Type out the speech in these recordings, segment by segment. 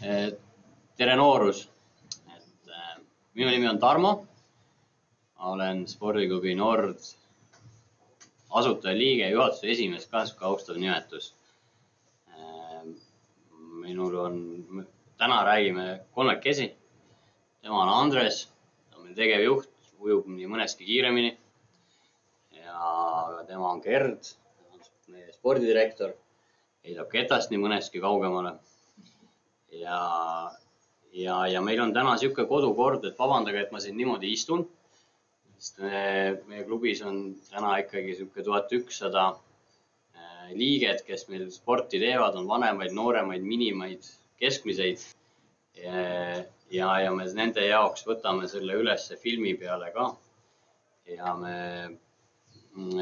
Tere noorus! Minu nimi on Tarmo. Olen spordiklubi Nord asutaja liige, juhatuse esimees ka austav nimetus. Täna räägime kolmekesi. Tema on Andres, ta on meil tegevjuht, ujub nii mõneski kiiremini. Ja tema on Gerd, meie spordidirektor, heidab ketast nii mõneski kaugemale. Ja meil on täna siuke kodukord, et vabandage, et ma siin niimoodi istun. Sest meie klubis on täna ikkagi siuke 1100 liiget, kes meil sporti teevad, on vanemaid, nooremaid, minimaid, keskmiseid. Ja me nende jaoks võtame selle üles filmi peale ka. Ja me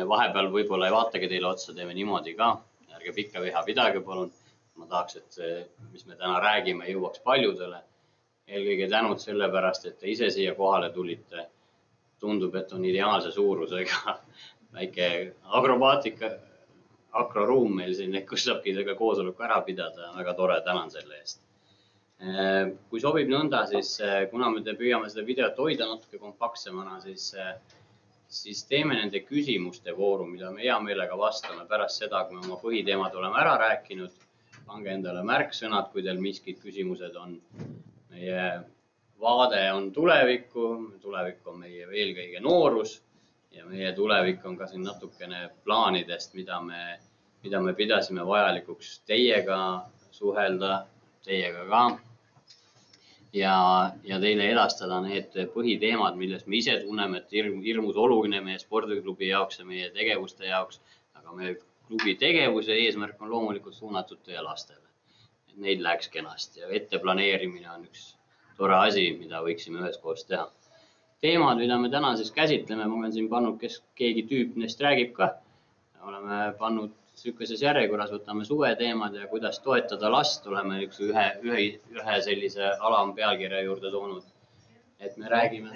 vahepeal võib-olla ei vaatagi teile otsa, teeme niimoodi ka. Ärge pikka viha pidage, palun. Ma tahaks, et see, mis me täna räägime, jõuaks paljudele. Eelkõige tänud sellepärast, et te ise siia kohale tulite. Tundub, et on ideaalse suurusega väike akroruum meil siin, kus saabki selle koosoleku ära pidada. Väga tore, tänan selle eest. Kui sobib nõnda, siis kuna me püüame seda videot hoida natuke kompaktsemana, siis teeme nende küsimuste vooru, mida me hea meelega vastame pärast seda, kui me oma põhiteemad oleme ära rääkinud. Pange endale märksõnad, kui teil miskid küsimused on. Meie vaade on tulevikku, tulevik on meie eelkõige noorus ja meie tulevik on ka siin natukene plaanidest, mida me pidasime vajalikuks teiega suhelda, teiega ka. Ja teile edastada need põhiteemad, millest me ise tunneme, et hirmus oluline meie spordiklubi jaoks ja meie tegevuste jaoks, aga meie klubi tegevuse eesmärk on loomulikult suunatud teie lastele. Et neid läheks kenasti ja etteplaneerimine on üks tore asi, mida võiksime üheskoos teha. Teemad, mida me täna siis käsitleme, ma olen siin pannud, kes keegi tüüp neist räägib ka. Oleme pannud sükkeses järjekorras, võtame suveteemad ja kuidas toetada last. Oleme ühe sellise alam pealkirja juurde toonud. Et me räägime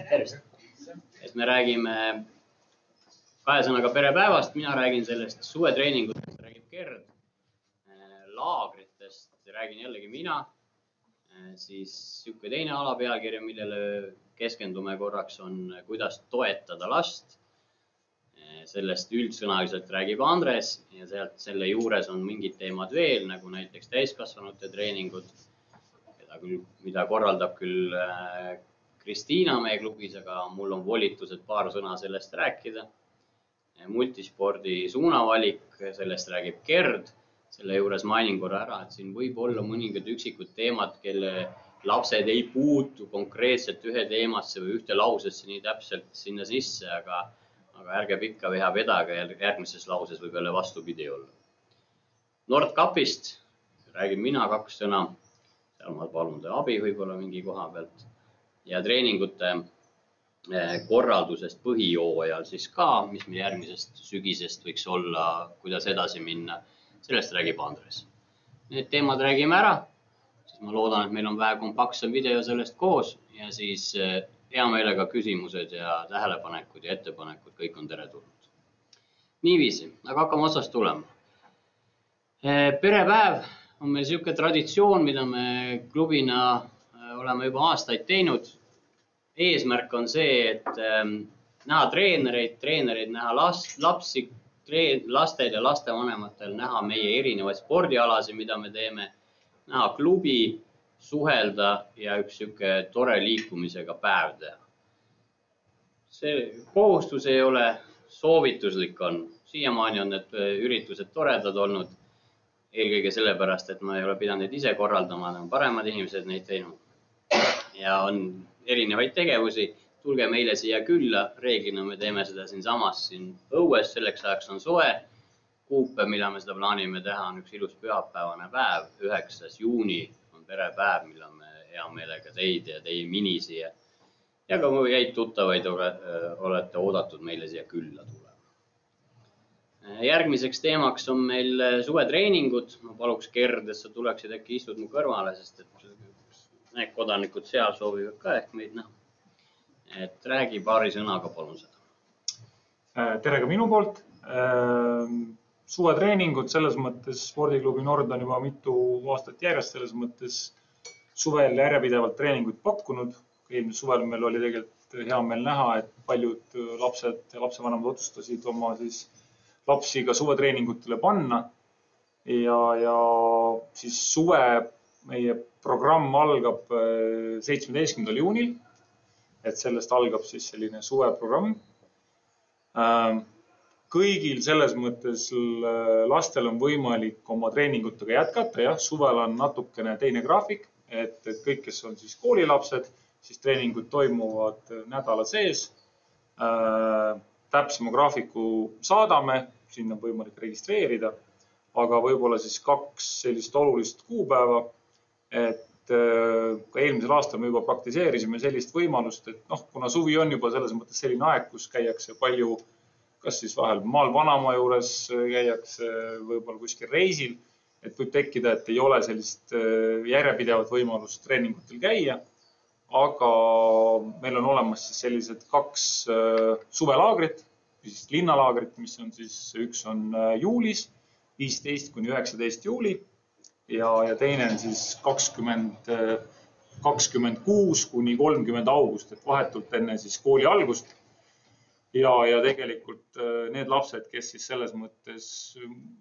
kahe sõnaga perepäevast. Mina räägin sellest suvetreeningutest, räägib Gerd. Laagritest räägin jällegi mina. Siis siuke teine alapealkirja, millele keskendume korraks on, kuidas toetada last. Sellest üldsõnaliselt räägib Andres ja selle juures on mingid teemad veel, nagu näiteks täiskasvanute treeningud, mida korraldab küll Kristiina meie klubis, aga mul on volitused paar sõna sellest rääkida. Multispordi suunavalik, sellest räägib Gerd. Selle juures mainin korra ära, et siin võib olla mõningad üksikud teemad, kelle lapsed ei puutu konkreetselt ühe teemasse või ühte lausesse nii täpselt sinna sisse, aga ärge pikka viha vedage, järgmises lauses võib jälle vastupidi olla. Nordcupist räägin mina 2 sõna, seal ma palun te abi võib-olla mingi koha pealt. Ja treeningute korraldusest põhijooajal siis ka, mis meil järgmisest sügisest võiks olla, kuidas edasi minna, sellest räägib Andres. Need teemad räägime ära, siis ma loodan, et meil on vähe kompaktsem video sellest koos ja siis hea meelega küsimused ja tähelepanekud ja ettepanekud, kõik on teretulnud. Niiviisi, aga hakkame otsast tulema. Perepäev on meil siuke traditsioon, mida me klubina oleme juba aastaid teinud. Eesmärk on see, et näha treenereid näha lapsi, lastel ja lastevanematel näha meie erinevaid spordialasi, mida me teeme, näha klubi, suhelda ja üks siuke tore liikumisega päev teha. See kohustus ei ole, soovituslik on. Siiamaani on need üritused toredad olnud. Eelkõige sellepärast, et ma ei ole pidanud neid ise korraldama, on paremad inimesed neid teinud. Ja on erinevaid tegevusi. Tulge meile siia külla. Reeglina me teeme seda siin samas siin õues. Selleks ajaks on soe. Kuupe, mille me seda plaanime teha, on üks ilus pühapäevane päev. 9. juuni on perepäev, mille me hea meelega teid ja teie minisi. Ja ka kui jäid tuttavaid olete oodatud meile siia külla tulema. Järgmiseks teemaks on meil suvetreeningud. Ma paluks Gerd, et sa tuleksid äkki istud mu kõrvale, sest et need kodanikud seal soovivad ka ehk meid näha. Et räägi paari sõnaga, palun seda. Tere ka minu poolt. Suvetreeningud selles mõttes spordiklubi Nord on juba mitu aastat järjest selles mõttes suvel järjepidevalt treeninguid pakkunud. Eelmisel suvel meil oli tegelikult hea meel näha, et paljud lapsed ja lapsevanemad otsustasid oma siis lapsi ka suvetreeningutele panna. Ja siis suve meie programm algab 17. juunil. Et sellest algab siis selline suveprogramm. Kõigil selles mõttes lastel on võimalik oma treeningutega jätkata. Jah, suvel on natukene teine graafik, et kõik, kes on siis koolilapsed, siis treeningud toimuvad nädala sees. Täpsema graafiku saadame, siin on võimalik registreerida, aga võib-olla siis 2 sellist olulist kuupäeva, et ka eelmisel aastal me juba praktiseerisime sellist võimalust, et kuna suvi on juba selles mõttes selline aeg, kus käiakse palju, kas siis vahel maal vanaema juures käiakse võib-olla kuskil reisil, et võib tekkida, et ei ole sellist järjepidevat võimalust treeningutel käia, aga meil on olemas siis sellised 2 suvelaagrit, siis linnalaagrit, mis on siis üks on juulis, 15 kuni 19 juuli, ja teine on siis 26 kuni 30 august, et vahetult enne siis kooli algust. Ja tegelikult need lapsed, kes siis selles mõttes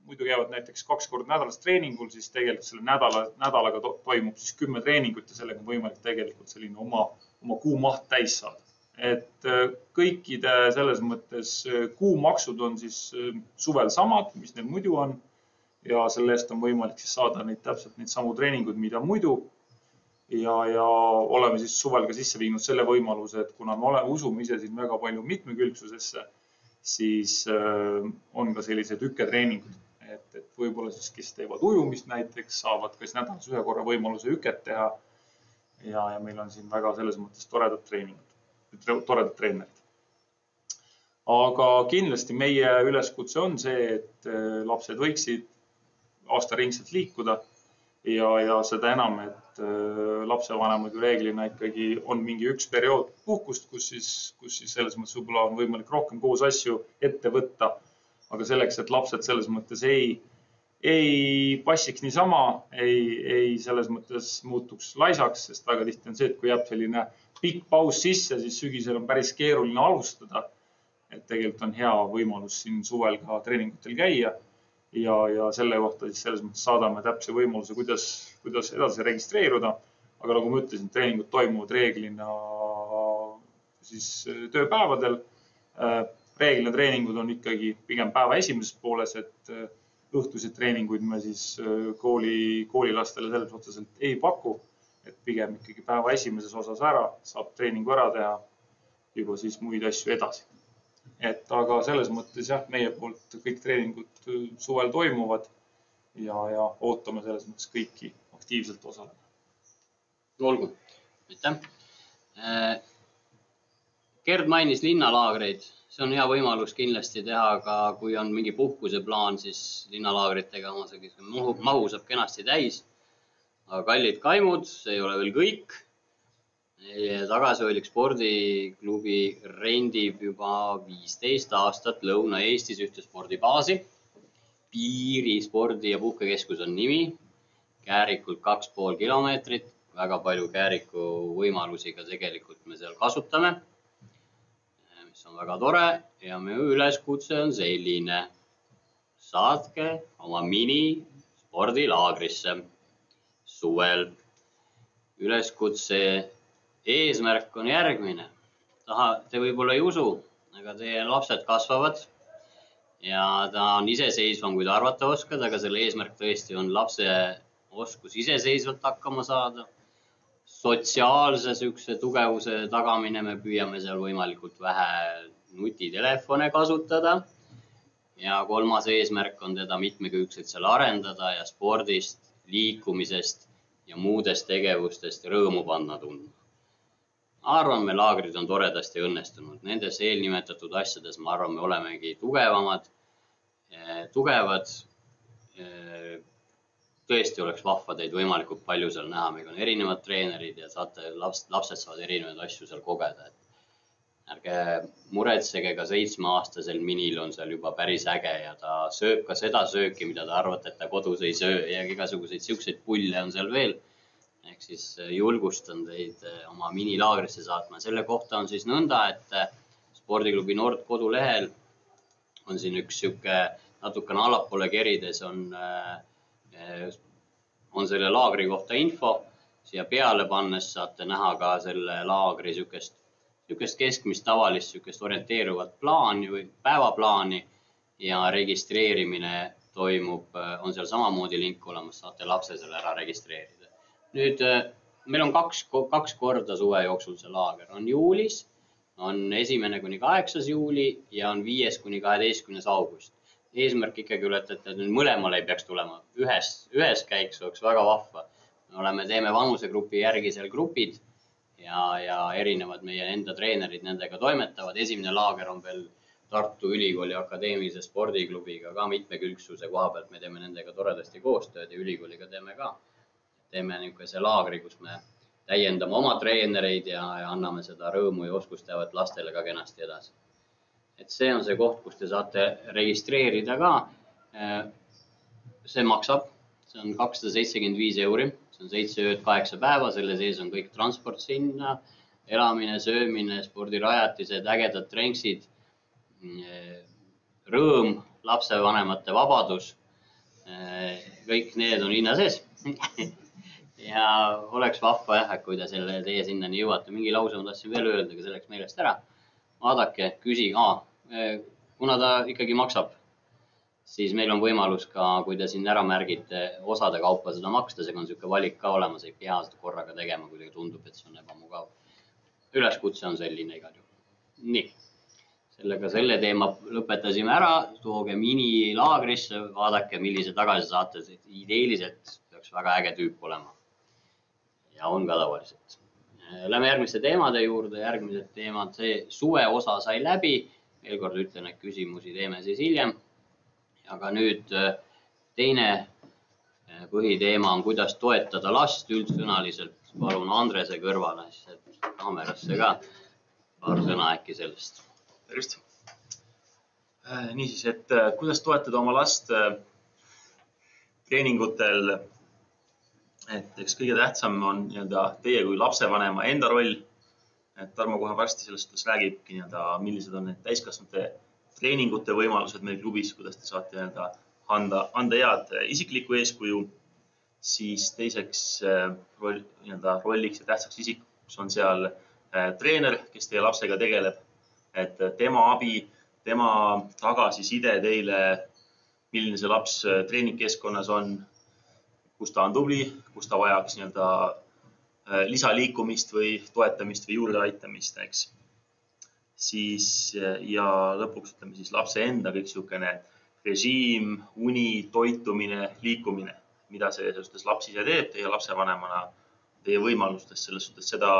muidu käivad näiteks 2 korda nädalas treeningul, siis tegelikult selle nädalaga toimub siis 10 treeningut ja sellega on võimalik tegelikult selline oma kuumaht täis saada. Et kõikide selles mõttes kuumaksud on siis suvel samad, mis neil muidu on. Ja selle eest on võimalik siis saada täpselt neid samu treeningud, mida muidu. Ja oleme siis suvel ka sisse viinud selle võimaluse, et kuna me usume ise siin väga palju mitmekülgsusesse, siis on ka sellised üketreeningud. Et võib-olla siis, kes teevad ujumist näiteks, saavad kas nädalas 1 korra võimaluse üket teha. Ja meil on siin väga selles mõttes toredad treenerid. Aga kindlasti meie üleskutse on see, et lapsed võiksid aastaringselt liikuda ja seda enam, et lapsevanemad ju reeglina ikkagi on mingi üks periood puhkust, kus siis selles mõttes võib-olla on võimalik rohkem koos asju ette võtta. Aga selleks, et lapsed selles mõttes ei passiks niisama, ei selles mõttes muutuks laisaks, sest väga tihti on see, et kui jääb selline pikk paus sisse, siis sügisel on päris keeruline alustada. Et tegelikult on hea võimalus siin suvel ka treeningutel käia. Ja selle kohta siis selles mõttes saadame täpse võimaluse, kuidas edasi registreeruda. Aga nagu ma ütlesin, treeningud toimuvad reeglina siis tööpäevadel. Reeglina treeningud on ikkagi pigem päeva esimeses pooles, et õhtusid treeninguid me siis koolilastele selles otseselt ei paku. Et pigem ikkagi päeva esimeses osas ära, saab treeningu ära teha, juba siis muid asju edasi. Aga selles mõttes jah, meie poolt kõik treeningud suvel toimuvad ja ootame selles mõttes kõiki aktiivselt osaleda. Olgu, aitäh. Gerd mainis linnalaagreid. See on hea võimalus kindlasti teha, aga kui on mingi puhkuseplaan, siis linnalaagritega mahu saab kenasti täis. Aga kallid kaimud, see ei ole veel kõik. Tagasihoidlik spordiklubi rendib juba 15 aastat Lõuna-Eestis ühte spordibaasi. Piiri spordi- ja puhkekeskus on nimi. Käärikult 2,5 kilomeetrit. Väga palju kääriku võimalusi ka tegelikult me seal kasutame. Mis on väga tore ja meie üleskutse on selline. Saatke oma mini spordilaagrisse suvel. Üleskutse eesmärk on järgmine. Te võib-olla ei usu, aga teie lapsed kasvavad ja ta on iseseisvam, kui ta arvata oskad, aga selle eesmärk tõesti on lapse oskus iseseisvalt hakkama saada. Sotsiaalse sükse tugevuse tagamine, me püüame seal võimalikult vähe nutitelefone kasutada. Ja 3. eesmärk on teda mitmekülgselt seal arendada ja spordist, liikumisest ja muudest tegevustest rõõmu panna tundma. Arvan, me laagrid on toredasti õnnestunud. Nendes eelnimetatud asjades, ma arvan, me olemegi tugevad. Tõesti oleks vahva teid võimalikult palju seal näha. Meil on erinevad treenerid ja lapsed saavad erinevaid asju seal kogeda. Ärge muretsege, ka 7-aastasel minil on seal juba päris äge ja ta sööb ka seda sööki, mida ta arvate, et ta kodus ei söö ja igasuguseid siukseid pulle on seal veel. ehk siis julgustan teid oma minilaagrisse saatma. Selle kohta on siis nõnda, et Spordiklubi Nord kodulehel on siin üks siuke natukene allapoole kerides on selle laagri kohta info. Siia peale pannes saate näha ka selle laagri siukest keskmist tavalist siukest orienteeruvat plaani või päevaplaani ja registreerimine toimub, on seal samamoodi link olemas, saate lapse selle ära registreerida. Nüüd meil on kaks korda suve jooksul see laager. On juulis, on 1. kuni 8. juuli ja on 5. kuni 12. august. Eesmärk ikkagi ületada, et mõlemale ei peaks tulema. Ühes käiks oleks väga vahva. Me teeme vanusegrupi järgi seal grupid ja erinevad meie enda treenerid nendega toimetavad. Esimene laager on veel Tartu Ülikooli Akadeemilise Spordiklubiga ka mitmekülgsuse koha pealt. Me teeme nendega toredasti koostööd ja ülikooliga teeme ka. Teeme niisuguse laagri, kus me täiendame oma treenereid ja anname seda rõõmu ja oskusteavet lastele ka kenasti edasi. Et see on see koht, kus te saate registreerida ka. See maksab, see on 275 €. See on 7 ööd, 8 päeva. Selle sees on kõik transport sinna, elamine, söömine, spordirajatised, ägedad trenksid, rõõm, lapsevanemate vabadus. Kõik need on hinna sees. Ja oleks vahva jah, kui te teie sinnani jõuate. Mingi lause ma tahtsin veel öelda, aga selleks meelest ära. Vaadake, küsi, kuna ta ikkagi maksab, siis meil on võimalus ka, kui te siin ära märgite osade kaupa seda maksta, see on niisugune valik ka olemas, ei pea seda korraga tegema, kui tundub, et see on ebamugav. Üleskutse on selline igal juhul. Nii, sellega selle teema lõpetasime ära, tooge minilaagrisse, vaadake, millise tagasi saate, ideeliselt peaks väga äge tüüp olema. Ja on ka tavaliselt. Lähme järgmiste teemade juurde, järgmised teemad, see suve osa sai läbi, veel kord ütlen, et küsimusi teeme siis hiljem. Aga nüüd teine põhiteema on, kuidas toetada last üldsõnaliselt. Palun Andrese kõrvale, kaamerasse ka paar sõna äkki sellest. Tervist. Niisiis, et kuidas toetada oma last treeningutel. Et eks kõige tähtsam on teie kui lapsevanema enda roll. Et Tarmo kohe varsti sellest räägibki, millised on need täiskasvanute treeningute võimalused meil klubis, kuidas te saate anda head isiklikku eeskuju. Siis teiseks rolliks ja tähtsaks isikuks on seal treener, kes teie lapsega tegeleb. Et tema abi, tema tagasiside teile, milline see laps treeningkeskkonnas on, kus ta on tubli, kus ta vajaks lisaliikumist või toetamist või juurde aitamist, eks. Siis ja lõpuks ütleme siis lapse enda kõik niisugune režiim, uni, toitumine, liikumine, mida see laps ise teeb teie lapsevanemana, teie võimalustes selles suhtes seda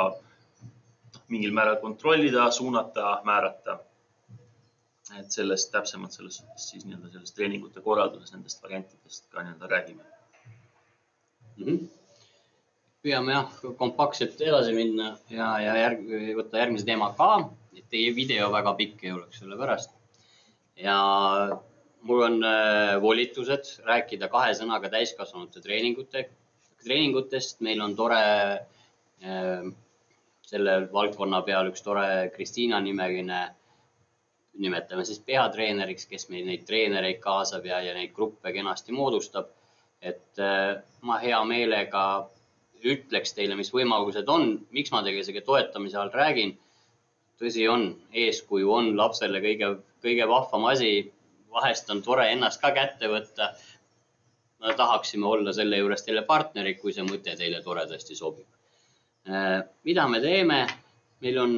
mingil määral kontrollida, suunata, määrata. Et sellest täpsemalt selles suhtes siis sellest treeningute korralduses nendest variantidest ka räägime. Püüame kompaktselt edasi minna ja võtta järgmise teema ka. Teie video väga pikk ei oleks selle pärast. Ja mul on volitused rääkida 2 sõnaga täiskasvanute treeningutest. Meil on tore selle valdkonna peal üks tore Kristiina nimeline, nimetame siis peatreeneriks, kes meil neid treenereid kaasab ja neid gruppe kenasti moodustab. Et ma hea meelega ütleks teile, mis võimalused on, miks ma tegelikult toetamise all räägin. Tõsi on, eeskuju on lapsele kõige vahvam asi. Vahest on tore ennast ka kätte võtta. Me tahaksime olla selle juures teile partnerid, kui see mõte teile toredasti sobib. Mida me teeme? Meil on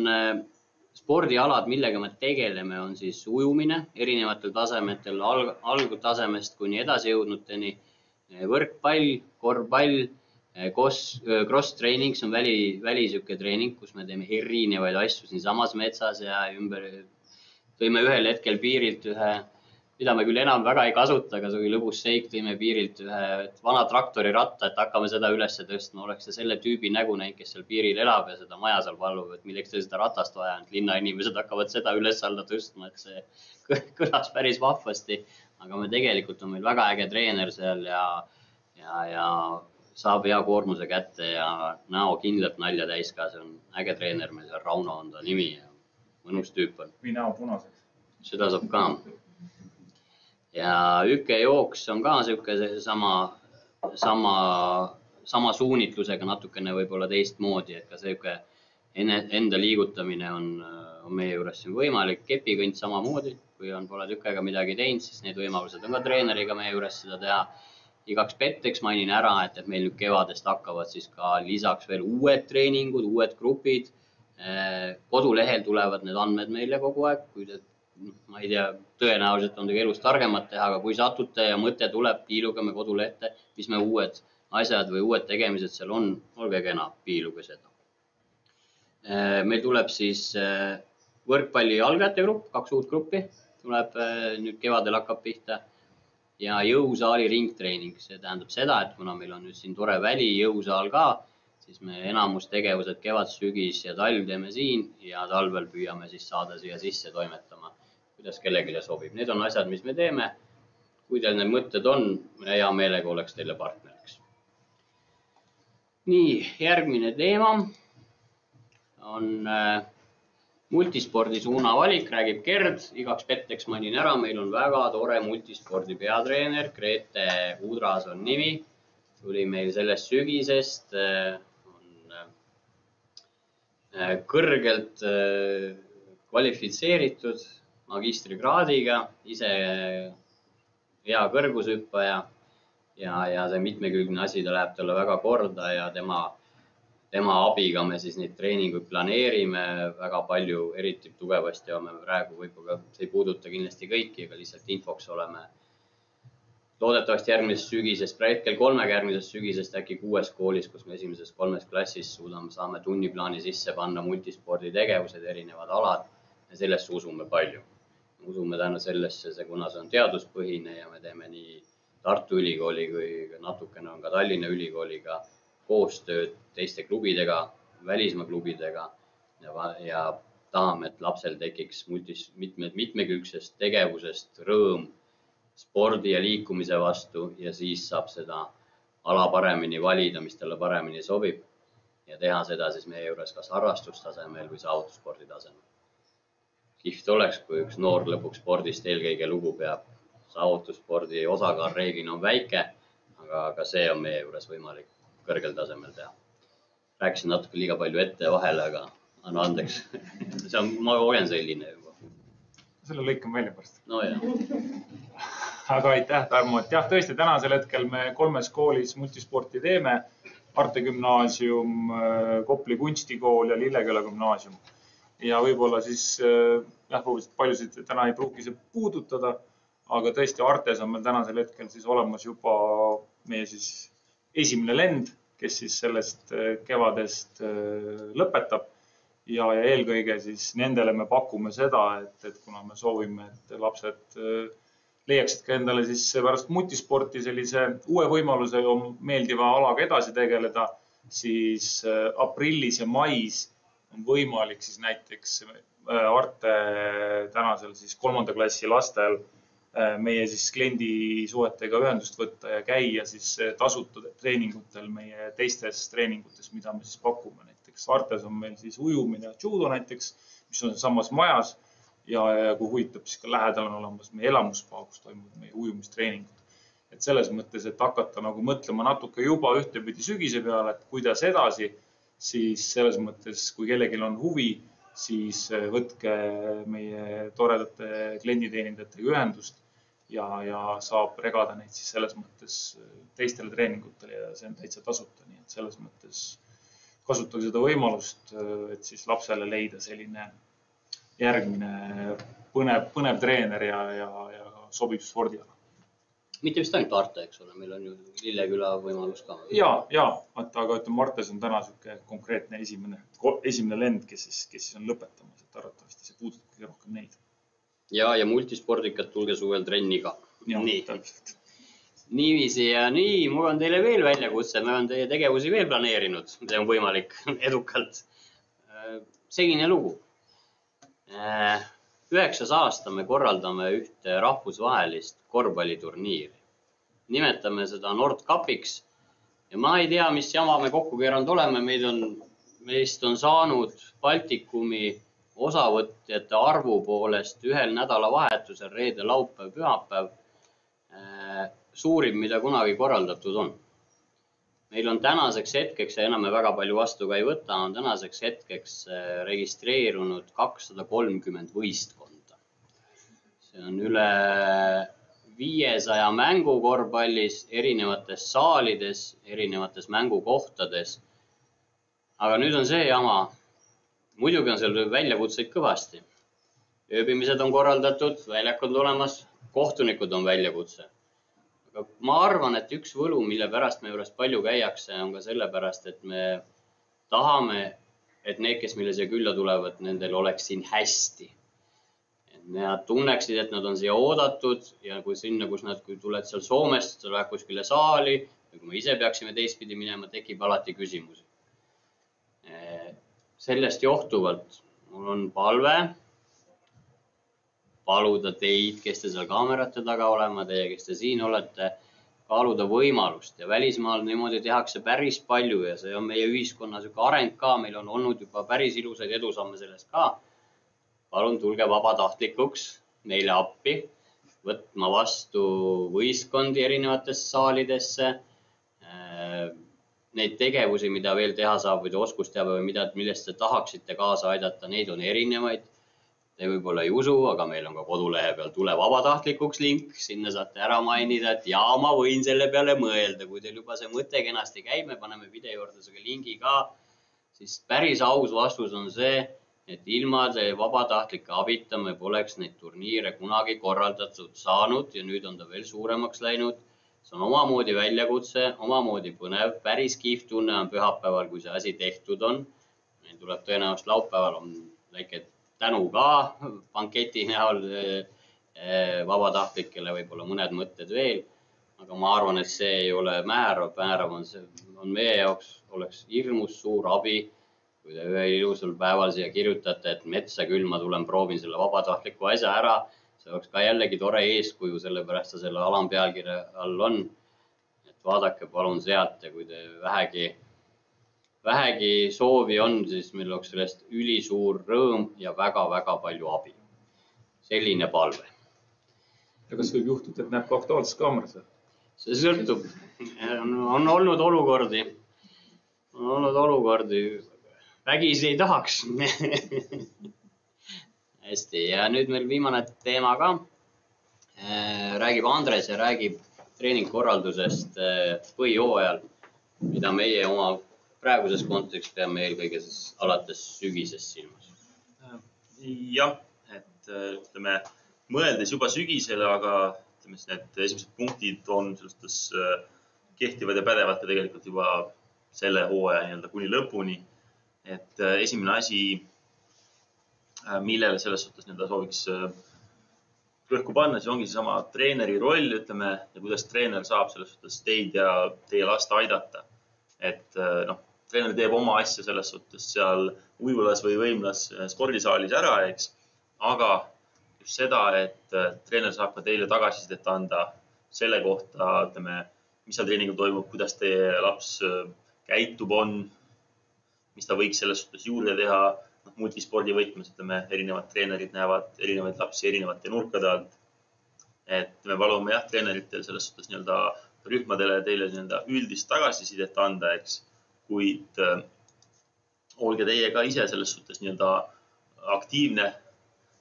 spordialad, millega me tegeleme, on siis ujumine erinevatel tasemetel, algutasemest kuni edasi jõudnuteni. Võrkpall, korvpall, cross-training, see on välisüke treening, kus me teeme erinevaid asju siin samas metsas ja ümber. Tõime ühel hetkel piirilt ühe, mida me küll enam väga ei kasuta, aga see oli lõbus seik, tõime piirilt ühe vana traktori ratta, et hakkame seda üles tõstma. Oleks see selle tüübi nägu näinud, kes seal piiril elab ja seda maja seal valub, et milleks te seda ratast vaja, et linnainimesed hakkavad seda üles alla tõstma, et see kõlas päris vahvasti. Aga me tegelikult on meil väga äge treener seal ja saab hea koormuse kätte ja näo kindlalt nalja täis ka. See on äge treener, meil seal Rauno on ta nimi ja mõnus tüüp on. Või näo punaseks. Seda saab ka. Ja ükejooks on ka siuke sama suunitlusega natukene võib-olla teistmoodi, et ka siuke enda liigutamine on meie juures siin võimalik. Kepikõnt samamoodi, kui pole tükk aega midagi teinud, siis need võimalused on ka treeneriga meie juures seda teha. Igaks petteks mainin ära, et meil nüüd kevadest hakkavad siis ka lisaks veel uued treeningud, uued grupid. Kodulehel tulevad need andmed meile kogu aeg, kui te, ma ei tea, tõenäoliselt on teie elus targemat teha, aga kui satute ja mõte tuleb, piiluge me kodulehte, mis me uued asjad või uued tegemised seal on, olge kena, piiluge seda. Meil tuleb siis võrkpalli algajate grupp, 2 uut gruppi tuleb nüüd kevadel hakkab pihta ja jõusaali ringtreening. See tähendab seda, et kuna meil on nüüd siin tore väli jõusaal ka, siis me enamus tegevused kevad, sügis ja talv teeme siin ja talvel püüame siis saada siia sisse toimetama, kuidas kellegile sobib. Need on asjad, mis me teeme. Kui teil need mõtted on, hea meelega oleks teile partneriks. Nii, järgmine teema on multispordi suunavalik, räägib Gerd. Igaks petteks mainin ära, meil on väga tore multispordi peatreener, Grete Udras on nimi. Tuli meil sellest sügisest, on kõrgelt kvalifitseeritud magistrikraadiga, ise hea kõrgushüppaja ja see mitmekülgne asi, ta läheb talle väga korda ja tema abiga me siis neid treeninguid planeerime väga palju, eriti tugevasti oleme praegu, võib-olla see ei puuduta kindlasti kõiki, aga lihtsalt infoks oleme loodetavasti järgmisest sügisest, hetkel 3 järgmisest sügisest äkki 6 koolis, kus me esimeses 3 klassis saame tunniplaani sisse panna multispordi tegevused, erinevad alad ja sellesse usume palju. Usume täna sellesse, kuna see on teaduspõhine ja me teeme nii Tartu Ülikooli kui natukene on ka Tallinna Ülikooliga koostööd teiste klubidega, välismaa klubidega ja tahame, et lapsel tekiks mitmekülgsest tegevusest rõõm spordi ja liikumise vastu ja siis saab seda ala paremini valida, mis talle paremini sobib ja teha seda siis meie juures kas harrastustasemel või saavutusspordi tasemel. Kihvt oleks, kui üks noor lõpuks spordist eelkõige lugu peab. Saavutusspordi osakaal reeglina on väike, aga see on meie juures võimalik kõrgel tasemel teha. Rääkisin natuke liiga palju ette vahele, aga anna andeks. Ma olen selline juba. Selle lõikam välja pärast. No jah. Aga aitäh, Tarmo. Et jah, tõesti, tänasel hetkel me 3 koolis multisporti teeme. Arte gümnaasium, Kopli kunstikool ja Lilleküla gümnaasium. Ja võib-olla siis, paljusid täna ei pruugi see puudutada, aga tõesti Artes on meil tänasel hetkel siis olemas juba meie siis esimene lend, kes siis sellest kevadest lõpetab ja eelkõige siis nendele me pakume seda, et kuna me soovime, et lapsed leiaksid ka endale siis pärast multisporti sellise uue võimaluse meeldiva alaga edasi tegeleda, siis aprillis ja mais on võimalik siis näiteks Arte tänasel siis 3. klassi lastel meie siis kliendi suhetega ühendust võtta ja käia siis tasuta treeningutel meie teistes treeningutes, mida me siis pakume. Näiteks Artes on meil siis ujumine ja judo näiteks, mis on samas majas ja kui huvitab, siis ka lähedal on olemas meie elamuspaa, kus toimuvad meie ujumistreeningud. Et selles mõttes, et hakata nagu mõtlema natuke juba ühtepidi sügise peale, et kuidas edasi, siis selles mõttes, kui kellelgi on huvi, siis võtke meie toredate klienditeenindajatega ühendust ja saab regada neid siis selles mõttes teistele treeningutele ja see on täitsa tasuta. Nii et selles mõttes kasutage seda võimalust, et siis lapsele leida selline järgmine põnev treener ja sobib spordiala. Mitte vist ainult Arte, eks ole, meil on ju Lilleküla võimalus ka. Aga Artes on täna konkreetne esimene lend, kes siis on lõpetamas, et arvatavasti see puudutab kõige rohkem neid. Ja multispordikat tulge suvel trenni ka. Nii, täpselt. Niiviisi ja nii, mul on teile veel väljakutse, me olen teie tegevusi veel planeerinud, see on võimalik edukalt. Selline lugu. 9. aasta me korraldame ühte rahvusvahelist korvpalliturniiri. Nimetame seda Nordcupiks Ja ma ei tea, mis jama me kokku keeranud oleme. Meist on saanud Baltikumi osavõtjate arvu poolest ühel nädalavahetusel, reede, laupäev, pühapäev, suurim, mida kunagi korraldatud on. Meil on tänaseks hetkeks, ja enam me väga palju vastu ka ei võta, on tänaseks hetkeks registreerunud 230 võistkonda. See on üle 500 mängu korvpallis, erinevates saalides, erinevates mängukohtades. Aga nüüd on see jama. Muidugi on seal väljakutseid kõvasti. Ööbimised on korraldatud, väljakud olemas, kohtunikud on väljakutse. Aga ma arvan, et üks võlu, mille pärast me juures palju käiakse, on ka sellepärast, et me tahame, et need, kes meile siia külla tulevad, nendel oleks siin hästi. Et nad tunneksid, et nad on siia oodatud ja kui sinna, kui tuled seal Soomest, sa lähed kuskile saali ja kui me ise peaksime teistpidi minema, tekib alati küsimusi. Sellest johtuvalt mul on paluda teid, kes te seal kaamerate taga olema, teie, kes te siin olete, kaaluda võimalust ja välismaal niimoodi tehakse päris palju ja see on meie ühiskonna areng ka, meil on olnud juba päris ilusaid edusamme sellest ka. Palun tulge vabatahtlikuks meile appi, võtma vastu võistkondi erinevatesse saalidesse, neid tegevusi, mida veel teha saab või oskusteave või millest te tahaksite kaasa aidata, neid on erinevaid. Te võib-olla ei usu, aga meil on ka kodulehe peal tule vabatahtlikuks link. Sinna saate ära mainida, et jaa, ma võin selle peale mõelda. Kui teil juba see mõte kenasti käib, me paneme video juurde selle lingi ka, siis päris aus vastus on see, et ilma vabatahtlike abita me poleks neid turniire kunagi korraldatud saanud ja nüüd on ta veel suuremaks läinud. See on omamoodi väljakutse, omamoodi põnev, päris kihv tunne on pühapäeval, kui see asi tehtud on. Meil tuleb tõenäoliselt laupäeval on väike tänu ka banketi näol vabatahtlikele, võib-olla mõned mõtted veel. Aga ma arvan, et see ei ole määrav. Määrav on meie jaoks oleks hirmus suur abi, kui te ühe ilusal päeval siia kirjutate, et metsa küll ma tulen proovin selle vabatahtliku asja ära. See oleks ka jällegi tore eeskuju, sellepärast ta selle alampealkirja all on. Et vaadake palun sealt ja kui te vähegi soovi on, siis meil oleks sellest ülisuur rõõm ja väga-väga palju abi. Selline palve. Ja kas võib juhtuda, et näeb ka Aktuaalses Kaameras? See sõltub. On olnud olukordi. Vägisi ei tahaks. Hästi, ja nüüd meil viimane teema ka. Räägib Andres ja räägib treeningkorraldusest põhijooajal, mida meie oma praeguses kontekst peame eelkõige alates sügisest silmas. Jah, et ütleme, mõeldes juba sügisele, aga ütleme, need esimesed punktid on sellistes kehtivad ja pädevad ka tegelikult juba selle hooaja kuni lõpuni. Et esimene asi, millele selles suhtes sooviks rõhku panna, siis ongi seesama treeneri roll, ütleme, ja kuidas treener saab selles suhtes teid ja teie last aidata. Et treener teeb oma asja selles suhtes seal ujulas või võimlas spordisaalis ära, eks. Aga just seda, et treener saab ka teile tagasisidet anda selle kohta, ütleme, mis seal treeningul toimub, kuidas teie laps käitub on, mis ta võiks selles suhtes juurde teha. Multispordi võtmes, ütleme, erinevad treenerid näevad erinevaid lapsi erinevate nurkade alt. Et me palume treeneritel selles suhtes rühmadele teile üldist tagasisidet anda, eks. Kuid olge teie ka ise selles suhtes aktiivne,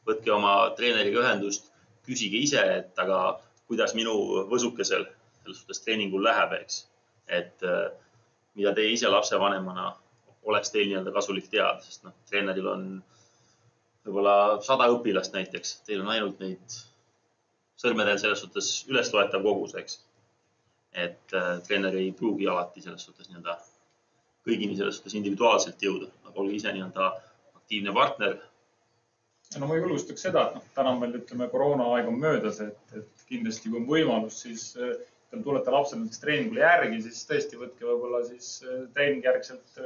võtke oma treeneriga ühendust, küsige ise, et aga kuidas minu võsukesel selles suhtes treeningul läheb, eks. Et mida teie ise lapsevanemana oleks teil kasulik teada, sest treeneril on võib-olla 100 õpilast näiteks. Teil on ainult neid sõrmedel selles suhtes üles loetav kogus, eks. Et treener ei pruugi alati selles suhtes kõigini selles suhtes individuaalselt jõuda. Aga olge ise aktiivne partner. No ma julgustaks seda, et täna meil koroona aeg on möödas, et kindlasti kui on võimalus, siis tulete lapsel treeningule järgi, siis tõesti võtke võib-olla treeningi järgselt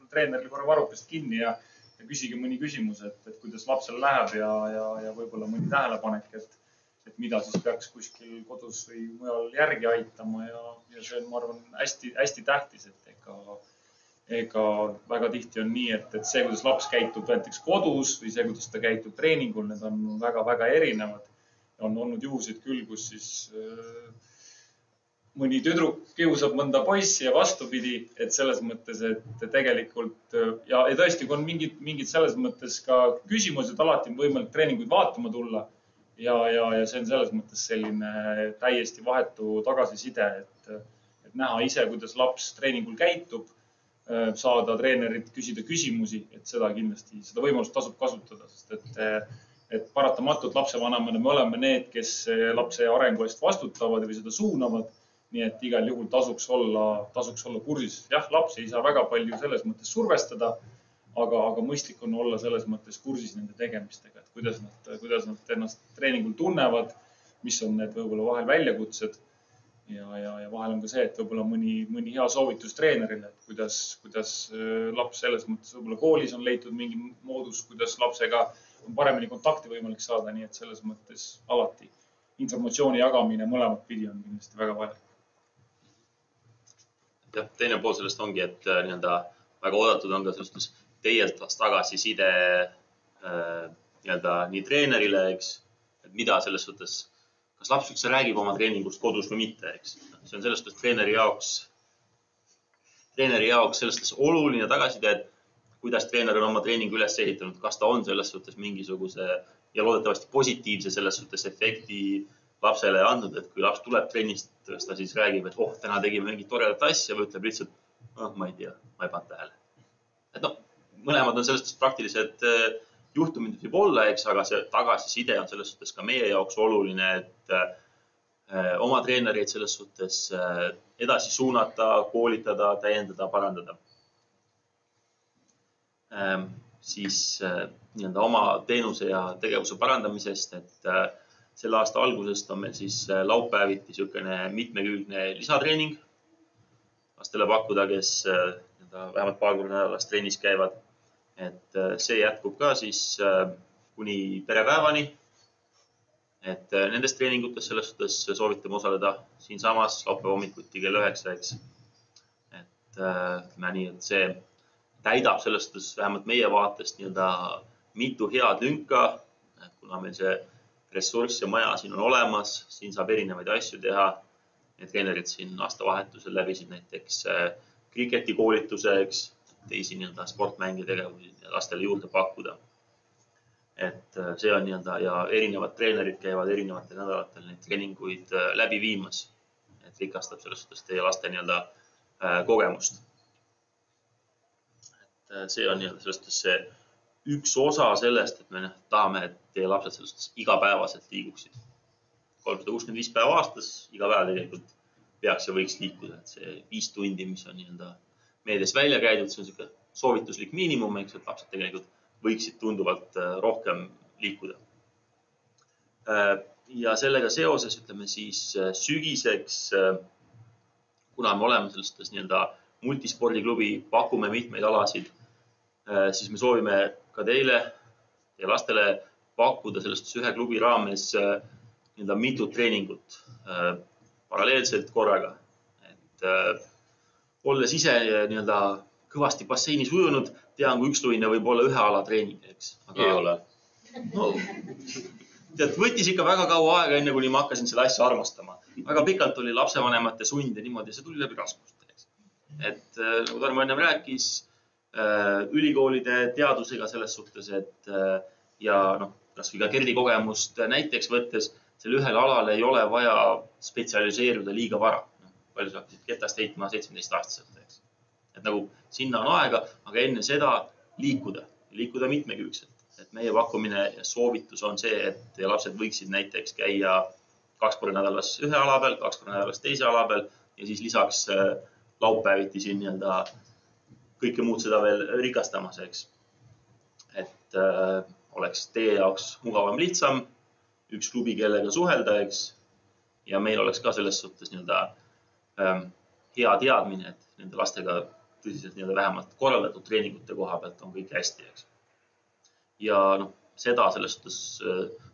treeneril korra varrukast kinni ja küsige mõni küsimus, et kuidas lapsel läheb ja võib-olla mõni tähelepanek, et mida siis peaks kuskil kodus või mujal järgi aitama ja see on, ma arvan, hästi tähtis, et ega väga tihti on nii, et see, kuidas laps käitub näiteks kodus või see, kuidas ta käitub treeningul, need on väga-väga erinevad. On olnud juhuseid küll, kus siis mõni tüdruk kiusab mõnda poissi ja vastupidi, et selles mõttes, et tegelikult ja tõesti, kui on mingid selles mõttes ka küsimused, alati on võimalik treeninguid vaatama tulla ja see on selles mõttes selline täiesti vahetu tagasiside, et näha ise, kuidas laps treeningul käitub, saada treenerit küsida küsimusi, et seda kindlasti, seda võimalust tasub kasutada, sest et paratamatult lapsevanemana me oleme need, kes lapse arengu eest vastutavad või seda suunavad. Nii et igal juhul tasuks olla kursis. Jah, lapsi ei saa väga palju selles mõttes survestada, aga mõistlik on olla selles mõttes kursis nende tegemistega, et kuidas nad ennast treeningul tunnevad, mis on need võib-olla vahel väljakutsed. Ja vahel on ka see, et võib-olla mõni hea soovitus treenerile, et kuidas laps selles mõttes võib-olla koolis on leitud mingi moodus, kuidas lapsega on paremini kontakti võimalik saada, nii et selles mõttes alati informatsiooni jagamine mõlemat pidi on kindlasti väga vajalik. Ja, teine pool sellest ongi, et väga oodatud on ka selles teielt tagasiside nii treenerile, eks, et mida selles suhtes kas laps üldse räägib oma treeningust kodus või mitte, eks. See on selles suhtes treeneri jaoks selles suhtes oluline tagasiside, et kuidas treener on oma treeningu üles ehitanud, kas ta on selles suhtes mingisuguse ja loodetavasti positiivse selles suhtes efekti lapsele andnud, et kui laps tuleb trennist, ta siis räägib, et täna tegime mingit toredat asja või ütleb lihtsalt, ma ei tea, ma ei pannud tähele. Et mõlemad on selles suhtes praktilised juhtumid võib olla, eks, aga see tagasiside on selles suhtes ka meie jaoks oluline, et oma treenereid selles suhtes edasi suunata, koolitada, täiendada, parandada. Siis oma teenuse ja tegevuse parandamisest, et selle aasta algusest on meil siis laupäeviti niisugune mitmekülgne lisatreening lastele pakkuda, kes vähemalt paar korda nädalas trennis käivad. Et see jätkub ka siis kuni perepäevani, et nendes treeningutes selles suhtes soovitame osaleda siinsamas laupäeva hommikuti kell 9, eks. Et see täidab selles suhtes vähemalt meie vaatest mitu head lünka, kuna meil see ressurss ja maja siin on olemas, siin saab erinevaid asju teha. Need treenerid siin aastavahetusel läbisid näiteks kriketikoolituse, eks, teisi sportmänge tegevusi lastele juurde pakkuda. Et see on ja erinevad treenerid käivad erinevatel nädalatel neid treeninguid läbi viimas, et rikastab selles suhtes teie laste kogemust. Et see on selles suhtes see üks osa sellest, et me tahame, et teie lapsed selles suhtes igapäevaselt liiguksid. 365 päeva aastas, iga päev tegelikult peaks ja võiks liikuda, et see 5 tundi, mis on meedias välja käidud, see on selline soovituslik miinimum, eks, et lapsed tegelikult võiksid tunduvalt rohkem liikuda. Ja sellega seoses, ütleme siis sügiseks, kuna me oleme selles multispordiklubi, pakume mitmeid alasid, siis me soovime ka teile ja lastele pakkuda sellest ühe klubi raames mitut treeningut paralleelselt korraga. Et olles ise kõvasti basseinis ujunud, tean, kui üksluine võib olla ühe ala treening, eks. Ei ole. No, võttis ikka väga kaua aega, enne kuni ma hakkasin seda asja armastama. Väga pikalt oli lapsevanemate sund ja niimoodi, see tuli läbi raskuste, eks. Et nagu Tarmo ennem rääkis, ülikoolide teadusega selles suhtes, et ja kas või ka Kerli kogemust näiteks võttes, sel ühel alal ei ole vaja spetsialiseeruda liiga vara. Palju sa hakkasid ketast heitma 17-aastaselt, eks. Et nagu sinna on aega, aga enne seda liikuda mitmekülgselt. Et meie pakkumine ja soovitus on see, et lapsed võiksid näiteks käia 2 korda nädalas ühe ala peal, 2 korda nädalas teise ala peal ja siis lisaks laupäeviti siin kõike muud seda veel rikastamas, eks. Et oleks teie jaoks mugavam, lihtsam, üks klubi, kellega suhelda, eks. Ja meil oleks ka selles suhtes hea teadmine, et nende lastega tõsiselt vähemalt korraldatud treeningute koha pealt on kõik hästi, eks. Ja seda selles suhtes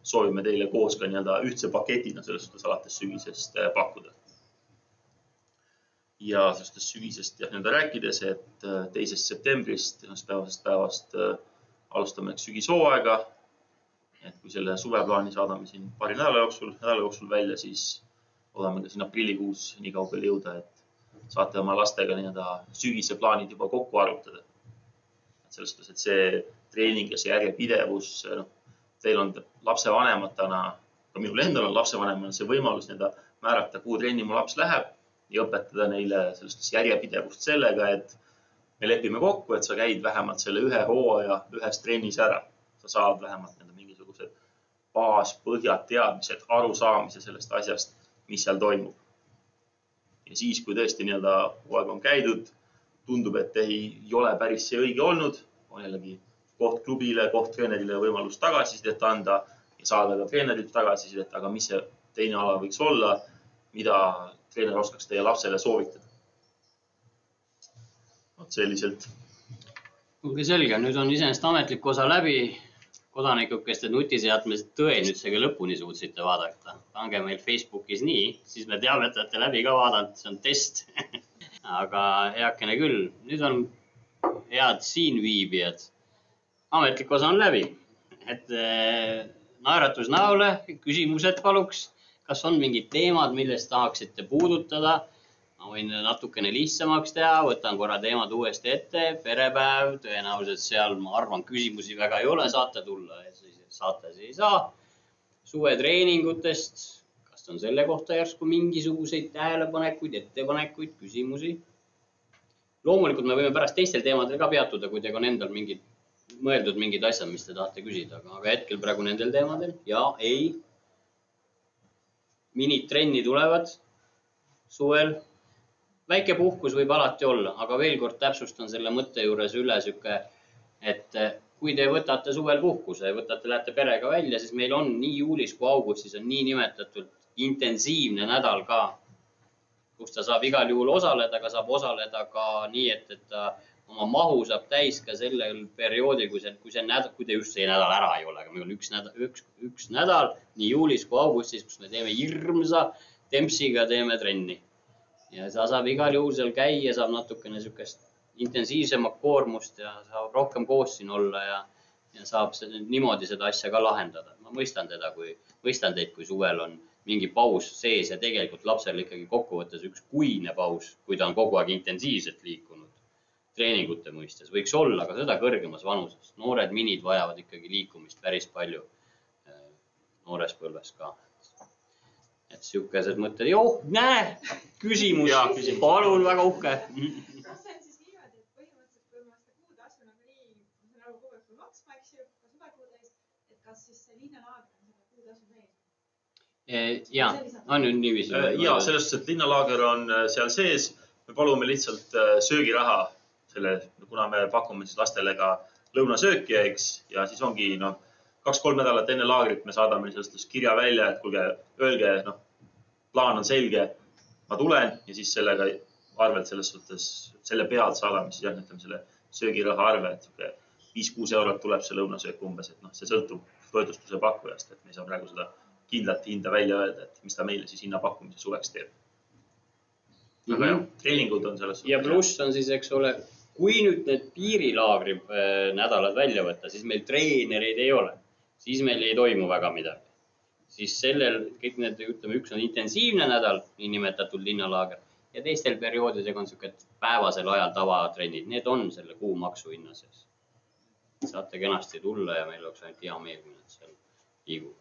soovime teile koos ka nii-öelda ühtse paketina selles suhtes alates sügisest pakkuda. Ja sellest sügisest nii-öelda rääkides, et 2. septembrist, päevasest päevast alustame sügishooaega. Et kui selle suveplaani saadame siin paari nädala jooksul välja, siis oleme ka siin aprillikuus nii kaugele jõuda, et saate oma lastega nii-öelda sügise plaanid juba kokku arutada. Selles suhtes, et see treening ja see järjepidevus, teil on lapsevanematena, ka minul endal on lapsevanemana see võimalus nii-öelda määrata, kuhu trenni mu laps läheb ja õpetada neile sellest järjepidevust sellega, et me lepime kokku, et sa käid vähemalt selle ühe hooaja ühes trennis ära. Sa saad vähemalt mingisugused baaspõhjad, teadmised, arusaamise sellest asjast, mis seal toimub. Ja siis, kui tõesti nii-öelda hooaeg on käidud, tundub, et ei ole päris see õige olnud, on jällegi koht klubile, koht treenerile võimalus tagasisidet anda ja saada ka treenerilt tagasisidet, aga mis see teine ala võiks olla, mida treener oskaks teie lapsele soovitada. Selliselt. Kuulge selge, nüüd on iseenesest ametlik osa läbi. Kodanikud, kes te nutiseadmelised tõenütsega lõpuni suutsite vaadata. Pange meil Facebookis nii, siis me teame, et olete läbi ka vaadanud, see on test. Aga heakene küll, nüüd on head siin viibijad. Ametlik osa on läbi. Et naeratus näole, küsimused paluks. Kas on mingid teemad, millest tahaksite puudutada? Ma võin natukene lihtsamaks teha, võtan korra teemad uuesti ette, perepäev, tõenäoliselt seal, ma arvan, küsimusi väga ei ole, saate tulla, saate ei saa. Suvetreeningutest, kas on selle kohta järsku mingisuguseid tähelepanekuid, ettepanekuid, küsimusi? Loomulikult me võime pärast teistel teemadel ka peatuda, kui teil on endal mõeldud mingid asjad, mis te tahate küsida, aga hetkel praegu nendel teemadel ja ei. Minitrenni tulevad suvel. Väike puhkus võib alati olla, aga veel kord täpsustan selle mõtte juures üle süke, et kui te võtate suvel puhkuse ja lähete perega välja, siis meil on nii juulis kui augustis on nii nimetatult intensiivne nädal ka, kus ta saab igal juhul osaleda, aga saab osaleda ka nii, et ta oma mahu saab täis ka sellel perioodil, kui te just see nädal ära ei ole, aga meil on üks nädal nii juulis kui augustis, kus me teeme hirmsa tempsiga teeme trenni. Ja sa saab igal juhul seal käia, saab natukene sükest intensiivsemat koormust ja saab rohkem koos siin olla ja saab niimoodi seda asja ka lahendada. Ma mõistan teid, kui suvel on mingi paus sees ja tegelikult lapsel ikkagi kokkuvõttes üks kuine paus, kui ta on kogu aeg intensiivselt liikunud treeningute mõistes. Võiks olla ka seda kõrgemas vanuses. Noored minid vajavad ikkagi liikumist päris palju noores põlves ka. Et siukesed mõtted, näe, küsimus, palun väga uhke. Kas see on siis niimoodi, et põhimõtteliselt, kui ma seda kuutasu nagu kogu aeg maksma, eks ju, ka suvekuude eest, et kas siis see linnalaager on seda kuutasu sees? Ja, on nüüd niiviisi. Ja, selles suhtes, et linnalaager on seal sees. Me palume lihtsalt söögiraha, kuna me pakume siis lastele ka lõunasööki, eks, ja siis ongi 2-3 nädalat enne laagrit me saadame sellest kirja välja, et kuulge, öelge, plaan on selge, ma tulen ja siis sellega arvelt selles suhtes, selle pealt saadame siis selle söögiraha arve, et 5-6 eurot tuleb see lõunasöök umbes, et see sõltub toetlustuse pakkujast, et me ei saa praegu seda kindlat hinda välja öelda, et mis ta meile siis hinna pakkumise suveks teeb. Aga jah, treeningud on selles suhtes. Ja pluss on siis, eks ole, kui nüüd need piirilaagri nädalad välja võtta, siis meil treenereid ei ole. Siis meil ei toimu väga midagi. Siis sellel, kõik need, ütleme, üks on intensiivne nädal, nii nimetatud linnalaager, ja teistel perioodidega on päevasel ajal tavatrennid. Need on selle kuu maksu hinna sees. Saate kenasti tulla ja meil oleks ainult hea meel, kui nad seal liiguvad.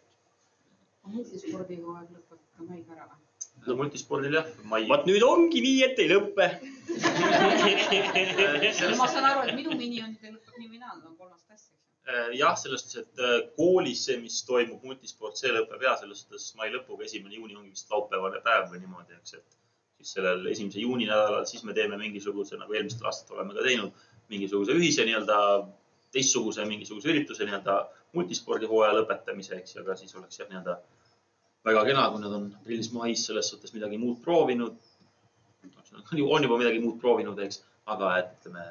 Multispordi hooaeg lõpeb ka maiga ära. Multispordil jah. Vaat nüüd ongi nii, et ei lõppe. Ma saan aru, et minu mini on lõpeb nii minal, 3. klass. Jah, selles suhtes, et koolis see, mis toimub multisport, see lõpeb ja selles suhtes mai lõpuga 1. juuni ongi vist laupäevane päev või niimoodi, eks, et siis sellel 1. juuni nädalal siis me teeme mingisuguse, nagu eelmistel aastat oleme ka teinud, mingisuguse ühise teistsuguse mingisuguse ürituse multispordi hooaja lõpetamiseks, aga siis oleks väga kena, kui nad on aprillis-mais selles suhtes midagi muud proovinud. On juba midagi muud proovinud, eks, aga et ütleme...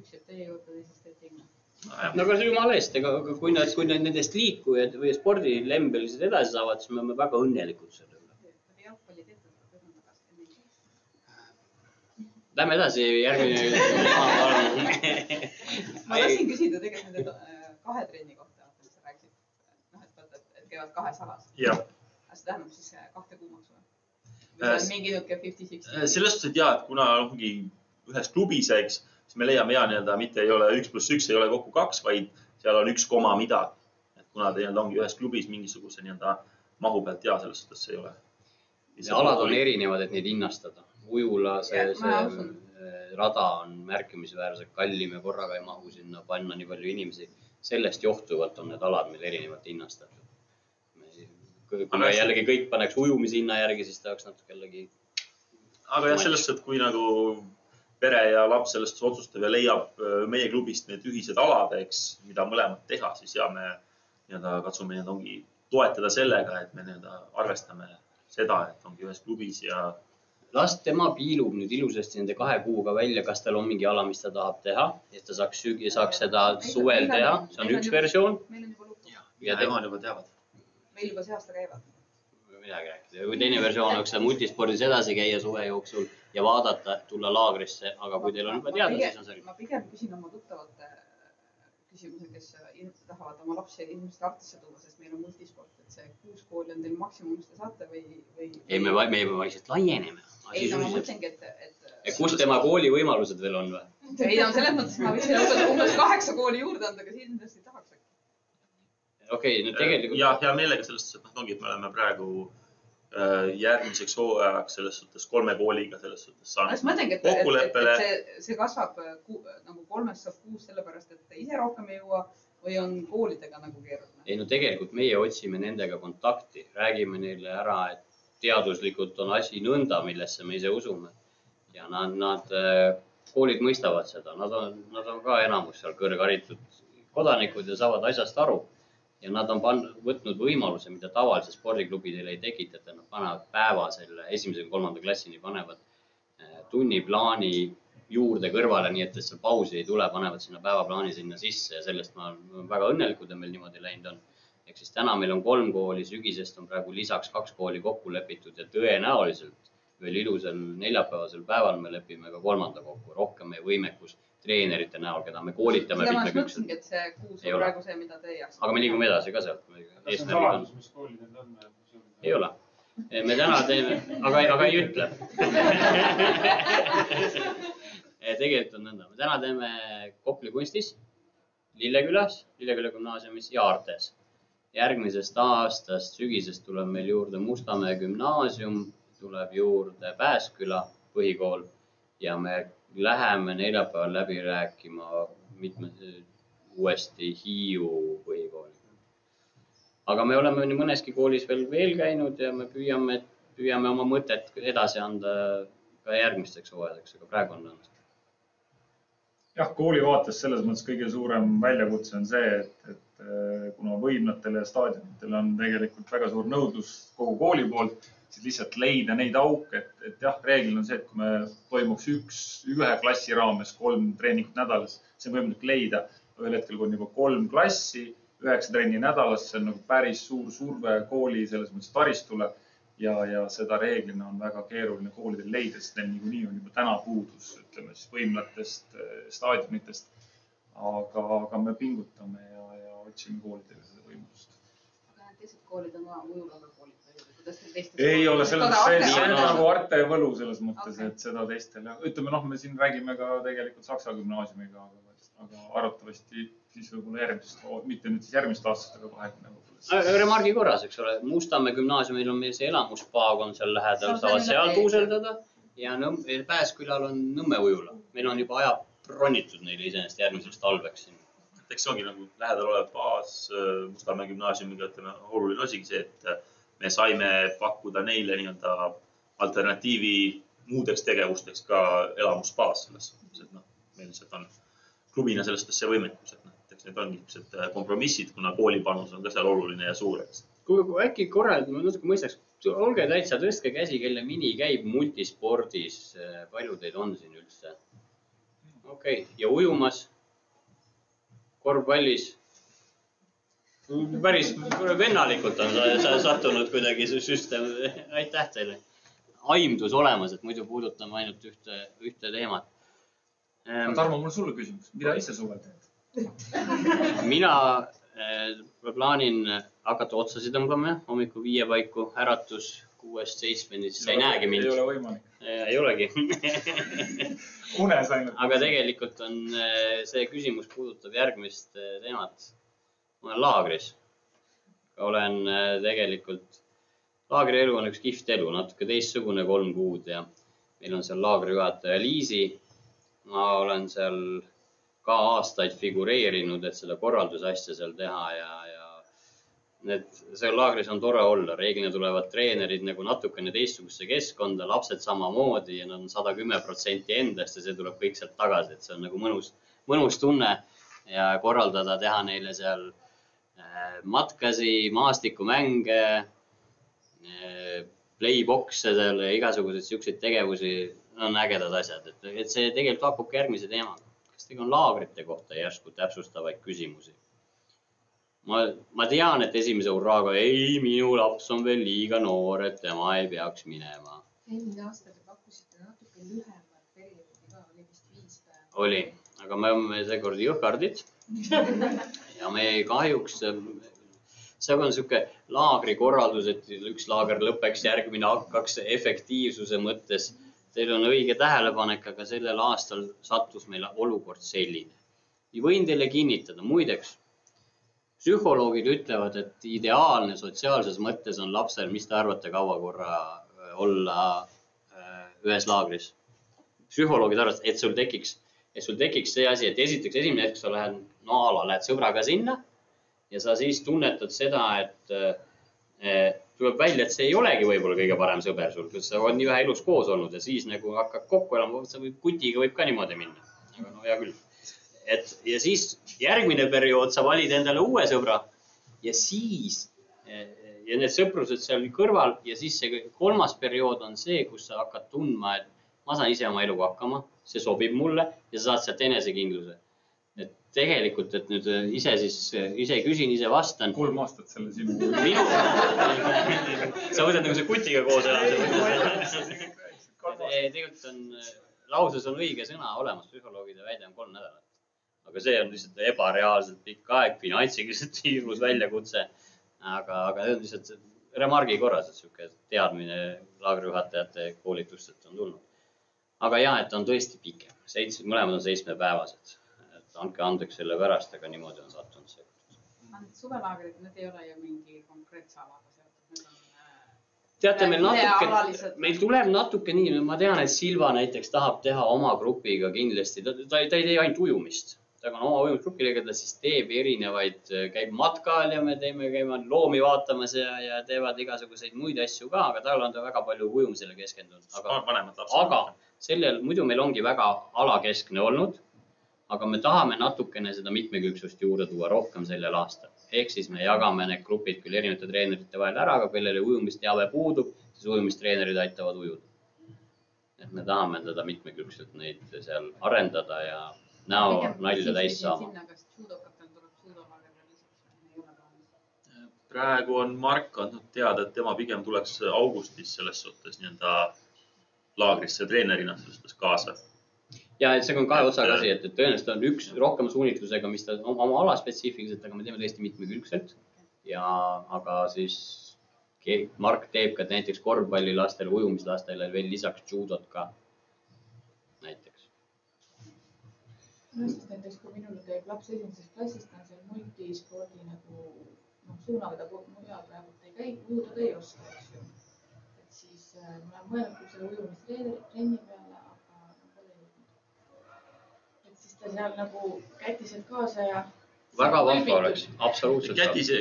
Üks jääb teie juurde, teisest teed tingu. No aga jumala eest, kui nad nendest liikujad või spordilembelised edasi saavad, siis me oleme väga õnnelikud selle üle. Lähme edasi, järgmine. Ma tahtsin küsida tegelikult nende 2 trenni kohta, mis sa rääkisid, et käivad 2 alas. Jah. See tähendab siis 2 kuumaks või? Või see on mingi nuke 50-60? Selles suhtes, et jah, et kuna ongi ühes klubis, eks, siis me leiame mitte ei ole 1+1, ei ole kokku 2, vaid seal on 1 koma midagi. Et kuna ta ongi ühes klubis mingisuguse mahu pealt ja selles suhtes ei ole. Ja alad on erinevad, et neid hinnastada. Ujula, see rada on märkimisväärselt kallim ja korraga ei mahu sinna panna nii palju inimesi. Sellest johtuvalt on need alad meil erinevalt hinnastatud. Kui me jällegi kõik paneks ujumishinna järgi, siis ta oleks natuke jällegi... Aga jah, sellest, et kui nagu pere ja laps sellest otsustab ja leiab meie klubist need ühised alad, eks, mida mõlemad teha, siis ja me katsume ongi toetada sellega, et me arvestame seda, et ongi ühes klubis ja... Las tema piilub nüüd ilusasti nende 2 kuuga välja, kas tal on mingi ala, mis ta tahab teha, et ta saaks seda suvel teha. See on üks versioon. Meil on juba lugu. Ja emad juba teavad. Meil juba see aasta käivad. Midagi rääkida. Kui teine versioon oleks multispordis edasi käia suve jooksul ja vaadata, tulla laagrisse, aga kui teil on juba teada, siis on selge. Ma pigem küsin oma tuttavate küsimuse, kes tahavad oma lapsi ilmselt Artisse tuua, sest meil on multisport, et see 6 kooli on teil maksimum, mis te saate või... Ei, me vaikselt laieneme. Ei, no ma mõtlengi, et... Kus tema kooli võimalused veel on või? Ei, no selles mõttes ma võiksin umbes 8 kooli juurde anda, aga siin tõesti tahaks. Okei, no tegelikult... Ja hea meelega sellest, et ongi, et me oleme praegu järgmiseks hooajaks selles suhtes 3 kooliga selles suhtes saanud kokkuleppele. See kasvab nagu 3-st saab 6 sellepärast, et ise rohkem ei jõua või on koolidega nagu keeruline? Ei, no tegelikult meie otsime nendega kontakti. Räägime neile ära, et teaduslikult on asi nõnda, millesse me ise usume. Ja nad koolid mõistavad seda. Nad on ka enamus seal kõrgharitud kodanikud ja saavad asjast aru. Ja nad on võtnud võimaluse, mida tavalise spordiklubidele ei tekitata. Nad panevad päeva selle 1.–3. klassini, panevad tunniplaani juurde kõrvale, nii et seal pausi ei tule, panevad sinna päevaplaani sinna sisse ja sellest ma olen väga õnnelikud, et meil niimoodi läinud on. Ehk siis täna meil on 3 kooli, sügisest on praegu lisaks 2 kooli kokku lepitud ja tõenäoliselt veel ilusal neljapäevasel päeval me lepime ka 3. kokku. Rohkem meie võimekus treenerite näol, keda me koolitame. Seda ma mõtlesingi, et see 6 on praegu see, mida te jääks. Aga me liigume edasi ka sealt. Kas on saladus, mis koolid need on? Ei ole. Me täna teeme, aga ei ütle. Tegelikult on nõnda. Me täna teeme Kopli kunstis, Lillekülas, Lilleküla gümnaasiumis ja Artes. Järgmisest aastast, sügisest tuleb meil juurde Mustamäe gümnaasium, tuleb juurde Pääsküla põhikool ja me läheme neljapäeval läbi rääkima uuesti Hiiu põhikooli. Aga me oleme nii mõneski koolis veel käinud ja me püüame oma mõtet edasi anda ka järgmisteks hooaegadeks, aga praegu on nõnda. Jah, kooli vaates selles mõttes kõige suurem väljakutse on see, et kuna võimlatele ja staadionitele on tegelikult väga suur nõudlus kogu kooli poolt, siis lihtsalt leida neid auke, et jah, reeglil on see, et kui me toimuks ühe klassi raames 3 treeningut nädalas, see on võimalik leida. Ühel hetkel, kui on juba 3 klassi, 9 trenni nädalas, see on nagu päris suur surve kooli selles mõttes taristule ja seda reeglina on väga keeruline koolidel leida, sest neil nii on juba täna puudus, ütleme siis võimlatest, staadionitest, aga me pingutame ja otsime koolidele seda võimalust. Aga need teised koolid on ujulaga koolid? Ei ole selles, see on nagu Arte võlu selles mõttes, et seda teistele. Ütleme, me siin räägime ka tegelikult Saksa gümnaasiumiga, aga arvatavasti siis võib-olla järgmisest, mitte nüüd siis järgmist aastast, aga 20. Remargi korras, eks ole. Mustamäe gümnaasiumil on meil see elamuspaagond seal lähedal, saavad seal tuuseldada ja Pääskülal on Nõmme ujula. Meil on juba aja ronitud neile iseenest järgmiseks talveks siin. Eks see ongi nagu lähedal olev baas Mustamäe gümnaasiumiga, ütleme, oluline osigi see, et me saime pakkuda neile alternatiivi muudeks tegevusteks ka elamusbaas selles suhtes, et meil lihtsalt on klubina sellest see võimekus, et need on niisugused kompromissid, kuna koolipanus on ka seal oluline ja suureks. Kui äkki korralt, ma natuke mõistaks, olge täitsa tõstke käsi, kelle mini käib multispordis, palju teid on siin üldse? Okei, ja ujumas? korvpallis päris vennalikult on sattunud kuidagi süsteem. Aitäh teile. Aimdus olemas, et muidu puudutame ainult ühte teemat. Tarmo, mul sulle küsimus. Mida ise suvel teed? Mina plaanin hakata otsasid tõmbama hommiku 5 paiku, äratus 6-7, siis sa ei näegi mind. Ei ole võimalik. Ei olegi. Unes ainult. Aga tegelikult on see küsimus puudutab järgmist teemat. Ma olen laagris. Olen tegelikult, laagri elu on üks kihvt elu, natuke teistsugune 3 kuud ja meil on seal laagrijuhataja Liisi. Ma olen seal ka aastaid figureerinud, et seda korraldusasja seal teha ja seal laagris on tore olla. Reeglina tulevad treenerid nagu natukene teistsuguse keskkonda, lapsed samamoodi ja nad on 110% endast ja see tuleb kõik sealt tagasi, et see on nagu mõnus tunne ja korraldada, teha neile seal matkasi, maastikumänge, playboxe seal ja igasuguseid siukseid tegevusi on ägedad asjad, et see tegelikult hakkub järgmise teemaga. Kas teil on laagrite kohta järsku täpsustavaid küsimusi? Ma tean, et esimese hurraaga minu laps on veel liiga noor, et tema ei peaks minema. Eelmine aasta te pakkusite natuke lühemat perioodi ka, oli vist 5 päeva. Oli, aga me oleme seekord jõhkardid ja me kahjuks, see on siuke laagrikorraldus, et üks laager lõpeks, järgmine hakkaks efektiivsuse mõttes. Teil on õige tähelepanek, aga sellel aastal sattus meile olukord selline. Võin teile kinnitada, muideks, psühholoogid ütlevad, et ideaalne sotsiaalses mõttes on lapsel, mis te arvate, kaua korra olla ühes laagris. Psühholoogid arvavad, et sul tekiks see asi, et esimene hetk sa lähed sõbraga sinna ja sa siis tunnetad seda, et tuleb välja, et see ei olegi võib-olla kõige parem sõber sul, kus sa oled nii vähe elus koos olnud ja siis nagu hakkad kokku elama, kutiga võib ka niimoodi minna. Aga no hea küll. Ja siis järgmine periood sa valid endale uue sõbra ja siis ja need sõprused seal kõrval ja siis see 3. periood on see, kus sa hakkad tundma, et ma saan ise oma eluga hakkama, see sobib mulle ja sa saad sealt enesekindluse. Et tegelikult, et nüüd ise küsin, ise vastan. 3 aastat selle sinu. Sa võtad nagu see kutiga koos elamise. Tegelikult on, lauses on õige sõna olemas, psühholoogide väide on 3 nädalat. Aga see on lihtsalt ebareaalselt pikk aeg, finantsiliselt hirmus väljakutse. Aga see on lihtsalt remargi korras, et siuke teadmine laagrijuhatajate koolitustelt on tulnud. Aga jah, et on tõesti pikem. Mõlemad on 7-päevased. Andke andeks selle pärast, aga niimoodi on sattunud see. Suvelaagrid, need ei ole ju mingi konkreetse alaga seotud. Teate, meil tuleb natuke nii, ma tean, et Silva näiteks tahab teha oma grupiga kindlasti. Ta ei tee ainult ujumist. Ta on oma ujumisgrupiga, ta siis teeb erinevaid, käib matkal ja me käime loomi vaatamas ja teevad igasuguseid muid asju ka, aga tal on ta väga palju ujumisele keskendunud. Aga sellel muidu meil ongi väga alakeskne olnud. Aga me tahame natukene seda mitmekülgsust juurde tuua rohkem sellel aastal. Ehk siis me jagame need grupid küll erinevate treenerite vahel ära, aga kellele ujumisteave puudub, siis ujumistreenerid aitavad ujuda. Et me tahame teda mitmekülgselt neid seal arendada ja näo nalja täis saama. Praegu on Mark andnud teada, et tema pigem tuleks augustis selles suhtes laagrisse treenerina selles kaasa. Ja see on 2 otsaga asi, et tõenäoliselt on üks rohkem suunitlusega, mis ta oma ala spetsiifiliselt, aga me teeme tõesti mitmekülgselt. Aga siis Mark teeb ka näiteks korvpallilastele, ujumislastele veel lisaks judot ka näiteks. Näiteks kui minul käib laps 1. klassist, on seal multispordi suunaga ta mujal praegu ei käi, ujuda ta ei oska. Et siis ma olen mõelnud kui selle ujumistrenni peale, ta seal nagu kätised kaasa ja... Väga vahva oleks, absoluutselt.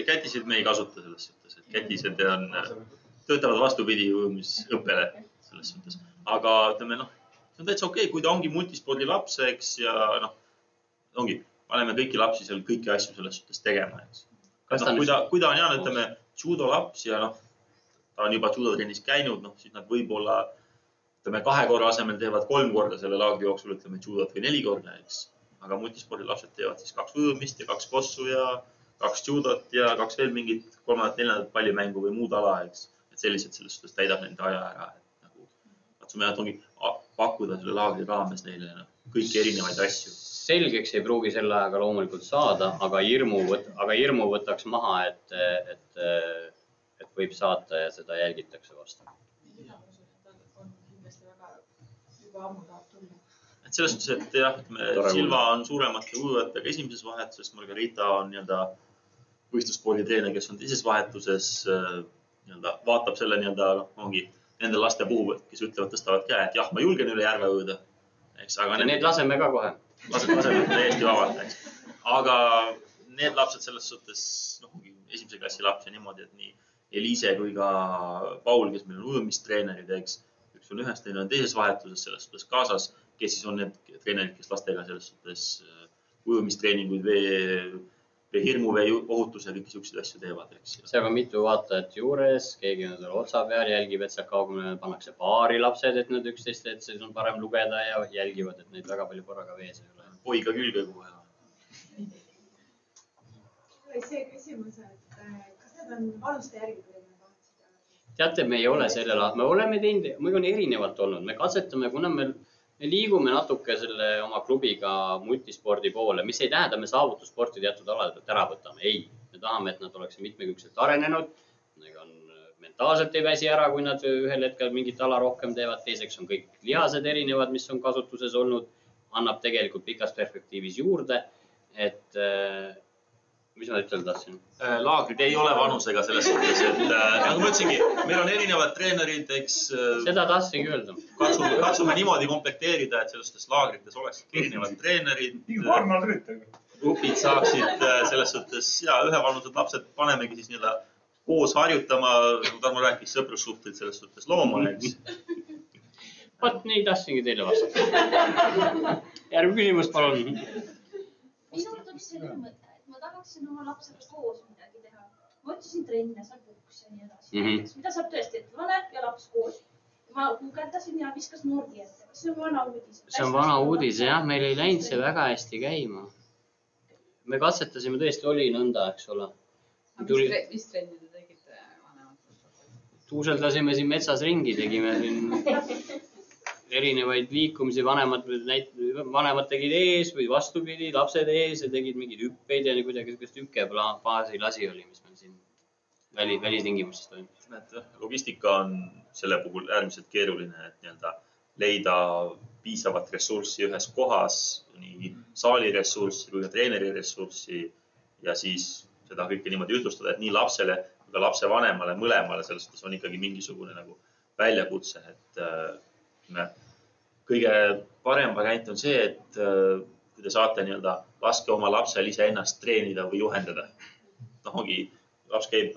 Kätised me ei kasuta selles suhtes, et kätised töötavad vastupidi ujumisõppele selles suhtes. Aga ütleme, see on täitsa okei, kui ta ongi multispordi laps, eks, ja paneme kõiki lapsi seal kõiki asju selles suhtes tegema. Kui ta on ütleme, judo laps ja ta on juba judotrennis käinud, siis nad võib-olla 2 korra asemel teevad 3 korda selle laagri jooksul, ütleme judot või 4 korda, eks. aga multispordi lapsed teevad siis 2 ujumist ja 2 kossu ja 2 judot ja 2 veel mingit 3-4 pallimängu või muud ala, eks. Et sellised selles suhtes täidab nende aja ära. Et nagu katsume ongi pakkuda selle laagri raames neile kõiki erinevaid asju. Selgeks ei pruugi selle ajaga loomulikult saada, aga hirmu võtaks maha, et võib saata ja seda jälgitakse vastu. Seda ma usun, et on kindlasti väga juba ammu tahab tulla. Et selles suhtes, et jah, Silva on suuremate ujujatega esimeses vahetuses, Margarita on võistlusspordi treener, kes on teises vahetuses, vaatab selle ongi nende laste puhul, kes ütlevad, tõstavad käe, et jah, ma julgen üle järve ujuda. Ja need laseme ka kohe. Laseme täiesti vabalt, eks. Aga need lapsed selles suhtes, esimese klassi lapsi niimoodi, et nii Eliise kui ka Paul, kes meil on ujumistreenerid, eks. Üks on ühes, teine on teises vahetuses selles suhtes kaasas, kes siis on need treenerid, kes lastega selles suhtes ujumistreeninguid, hirmu, vee ohutuse ja kõiki selliseid asju teevad, eks. See on mitu vaatajat juures, keegi on seal otsa peal, jälgib, et seal kaugemale pannakse paari lapsed, et nad üksteist, et siis on parem lugeda ja jälgivad, et neid väga palju korraga vees ei ole. Poiga külge kohe. See küsimus, et kas need on vanuste järgi kuidagi vahetused? Teate, me ei ole sellel aastal, me oleme teinud, me on erinevalt olnud, me katsetame, kuna me liigume natuke selle oma klubiga multispordi poole, mis ei tähenda, me saavutussporti teatud aladelt ära võtame. Ei, me tahame, et nad oleks mitmekülgselt arenenud, mentaalselt ei väsi ära, kui nad ühel hetkel mingit ala rohkem teevad. Teiseks on kõik lihased erinevad, mis on kasutuses olnud, annab tegelikult pikas perspektiivis juurde, et mis ma ütelda tahtsin? Laagrid ei ole vanusega selles suhtes, et nagu ma ütlesingi, meil on erinevad treenerid, eks. Seda tahtsingi öelda. Katsume niimoodi komplekteerida, et selles suhtes laagrites oleks erinevad treenerid. Grupid saaksid selles suhtes ja ühevanused lapsed panemegi siis koos harjutama, nagu Tarmo rääkis, sõprussuhteid selles suhtes looma, eks. Vaat nii tahtsingi teile vastata. Järgmine küsimus, palun. Minul tuli selline mõte, et ma tahaksin oma lapsega koos midagi teha. Ma otsisin trenne, seal puhkus ja nii edasi. Mida saab tõesti, et vanem ja laps koos. Ma guugeldasin ja viskas noordi ette. See on vana uudis. See on vana uudis, jah. Meil ei läinud see väga hästi käima. Me katsetasime, tõesti oli nõnda, eks ole. Mis trenni te tegite vanemad? Tuuseldasime siin metsas ringi, tegime siin erinevaid liikumisi, vanemad tegid ees või vastupidi, lapsed ees ja tegid mingid hüppeid ja kuidagi hükkebaasil asi oli, mis meil siin välistingimustes toimub. Logistika on selle puhul äärmiselt keeruline, et leida piisavat ressurssi ühes kohas, nii saali ressurssi kui ka treeneri ressurssi ja siis seda kõike niimoodi ühtlustada, et nii lapsele kui ka lapse vanemale, mõlemale sellest on ikkagi mingisugune väljakutse, et kõige parem variant on see, et kui te saate laske oma lapsel ise ennast treenida või juhendada. Laps käib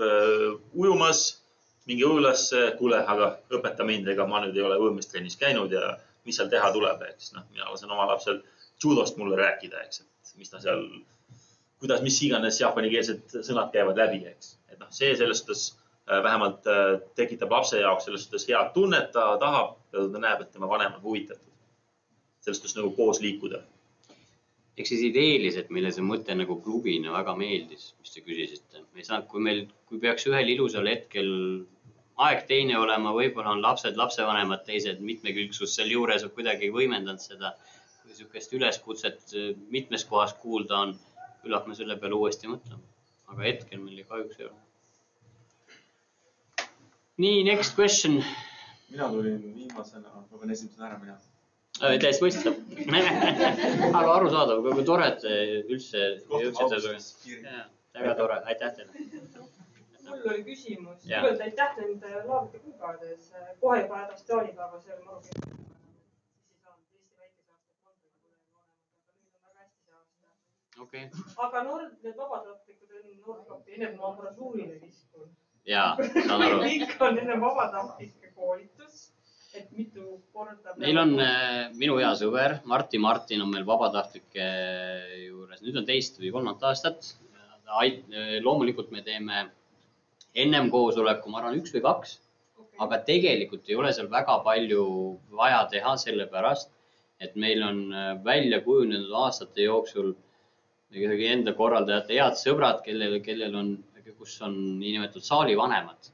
ujumas, mingi ujulasse, kuule, aga õpeta mind, ega ma nüüd ei ole ujumistrennis käinud ja mis seal teha tuleb, eks. Mina lasen oma lapsel judost mulle rääkida, eks, et mis ta seal, kuidas, mis iganes japanikeelsed sõnad käivad läbi, eks. Et see selles suhtes vähemalt tekitab lapse jaoks selles suhtes head tunnet, ta tahab ja ta näeb, et tema vanem on huvitatud. Selles suhtes koos liikuda. Eks siis ideeliselt meile see mõte klubina väga meeldis, mis te küsisite. Kui peaks ühel ilusal hetkel aeg teine olema, võib-olla on lapsevanemad teised, mitmekülgsus seal juures on kuidagi võimendanud seda, kui sükest üleskutset mitmes kohas kuulda on, küllap me selle peale uuesti mõtlema. Aga hetkel meil kahjuks ei ole. Nii, next question. Mina tulin viimasena, ma pean esimesena ära minema. Täiesti mõistab. Aga arusaadav, kui tore, et üldse väga tore. Aitäh teile. Mul oli küsimus. Kõigepealt aitäh nende laagrite kuupäevades. Kohe juba pärast jaanipäeva, see oli maru keeruline. Siis ei saanud Eesti väikesaasta fondile, nüüd on väga hästi see aasta. Okay. Aga need vabatahtlikud on Nordkapi, enne ma brasuurile viskun. Jaa, saan aru. Kõik on enne vabatahtlike koolitus, et mitu korda... Meil on minu hea sõber, Martin on meil vabatahtlike juures. Nüüd on teist või 3. aastat. Loomulikult me teeme ennem koosoleku, ma arvan 1 või 2, aga tegelikult ei ole seal väga palju vaja teha sellepärast, et meil on välja kujunenud aastate jooksul enda korraldajate head sõbrad, kellel on, kus on niinimetatud saalivanemad.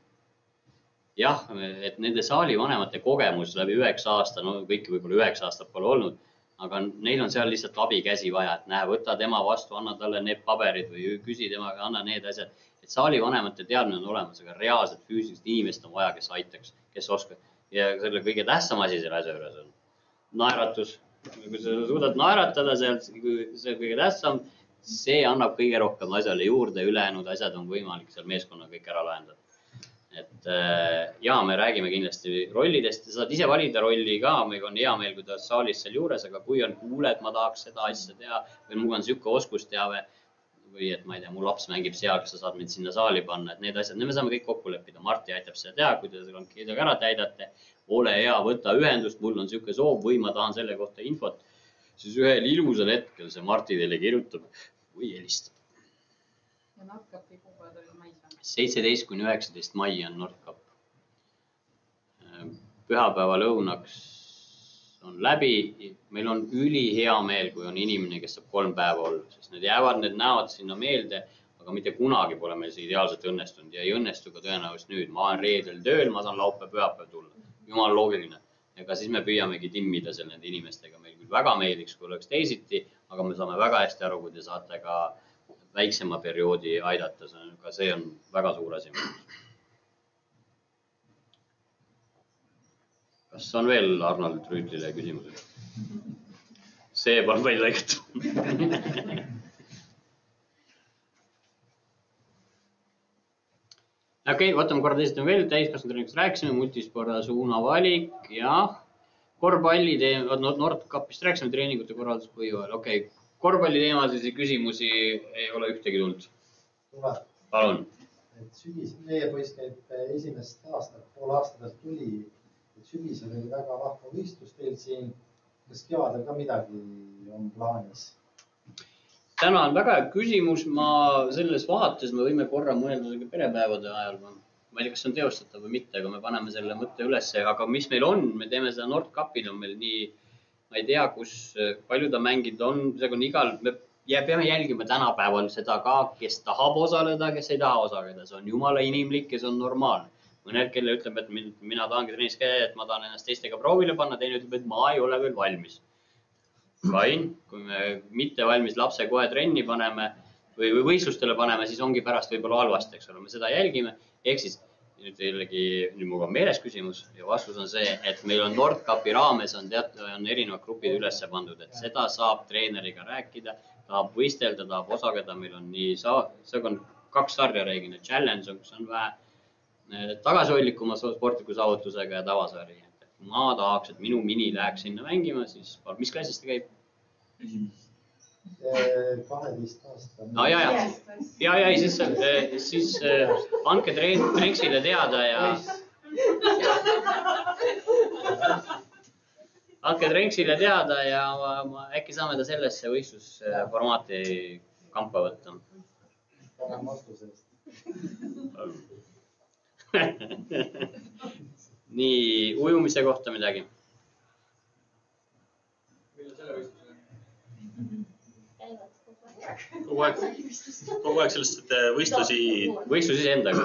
Jah, et nende saalivanemate kogemus läbi 9 aasta, no kõiki võib-olla 9 aastat pole olnud, aga neil on seal lihtsalt abikäsi vaja, et näe, võta tema vastu, anna talle need paberid või küsi temaga, anna need asjad. Et saalivanemate teadmine on olemas, aga reaalselt füüsilist inimest on vaja, kes aitaks, kes oskab. Ja selle kõige tähtsam asi selle asja juures on naeratus. Kui sa suudad naeratada, see kõige tähtsam, see annab kõige rohkem asjale juurde, ülejäänud asjad on võimalik seal meeskonna kõik ära lahendada. Et me räägime kindlasti rollidest, sa saad ise valida rolli ka, meil on hea meel, kui ta saalis seal juures, aga kui on kuule, et ma tahaks seda asja teha või mul on siuke oskusteave või et ma ei tea, mu laps mängib seal, kas sa saad mind sinna saali panna, et need asjad, me saame kõik kokku leppida. Marti aitab seda teha, kui te kedagi ära täidate, ole hea, võta ühendust, mul on siuke soov või ma tahan selle kohta infot, siis ühel ilusal hetkel see Marti teile kirjutab või helistab. Ja Nordkapi kuupäevad oli mais. 17-19 mai on Nordkap. Pühapäeva lõunaks on läbi. Meil on üli hea meel, kui on inimene, kes saab 3 päeva olla, sest need jäävad need näod sinna meelde, aga mitte kunagi pole meil see ideaalselt õnnestunud ja ei õnnestu ka tõenäoliselt nüüd. Ma olen reedel tööl, ma saan laupäev pühapäev tulla. Jumal loogiline. Ega siis me püüamegi timmida seal nende inimestega. Meil küll väga meeliks, kui oleks teisiti, aga me saame väga hästi aru, kui te saate ka väiksema perioodi aidata. See on väga suur asi. Kas on veel Arnold Rüütlile küsimused? See polnud välja lõigatud. Okei, võtame korda esitame veel. Täiskasvanud treeningust rääkisime, multisporda suunavalik ja korvpalli teema, Nordkapist rääkisime treeningute korraldus põhjuval. Okei, korvpalli teemasid küsimusi ei ole ühtegi tulnud. Palun. Sügis, meie poiss käib esimest aastat, pool aastast tuli. Sügisel oli väga vahva võistlus teil siin. Kas kevadel ka midagi on plaanis? Täna on väga hea küsimus. Ma selles vaates me võime korra mõelda perepäevade ajal. Ma ei tea, kas on teostatav või mitte, aga me paneme selle mõtte üles. Aga mis meil on, me teeme seda Nordkapil on meil nii, ma ei tea, kus palju ta mängid on. See on igal, me peame jälgima tänapäeval seda ka, kes tahab osaleda, kes ei taha osaleda. See on jumala inimlik ja see on normaalne. Mõned, kelle ütleb, et mina tahangi treenis käia, et ma tahan ennast teistega proovile panna, teine ütleb, et ma ei ole veel valmis. Fine, kui me mitte valmis lapse kohe trenni paneme või võistlustele paneme, siis ongi pärast võib-olla halvasti, eks ole, me seda jälgime. Ehk siis nüüd mul on meeles küsimus ja vastus on see, et meil on Nordkapi raames on erinevad grupid üles pandud, et seda saab treeneriga rääkida, tahab võistelda, tahab osageda, meil on nii, see on 2 sarja reeglina, challenge on, kus on vähe tagasihoidlikuma sportliku saavutusega ja tavasari. Ma tahaks, et minu mini läheks sinna mängima, siis mis klassist ta käib? 12 aastat. Siis andke Trenksile teada ja andke Trenksile teada ja äkki saame ta sellesse võistlusformaati kampa võtta. Tänan vastuse eest. Nii, ujumise kohta midagi. Kogu aeg sellest, et võistlusi endaga.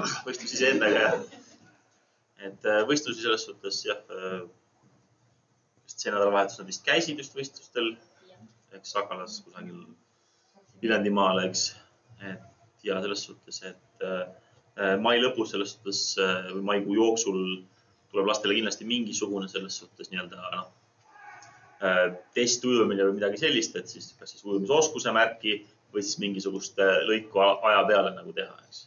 Et võistlusi selles suhtes, jah, see nädalavahetus nad vist käisid just võistlustel, eks Sakalas kusagil Viljandimaal, eks. Ja selles suhtes, et mai lõpus selles suhtes või maikuu jooksul tuleb lastele kindlasti mingisugune selles suhtes nii-öelda test ujumine või midagi sellist, et siis kas siis ujumisoskuse märki või siis mingisugust lõiku aja peale nagu teha, eks.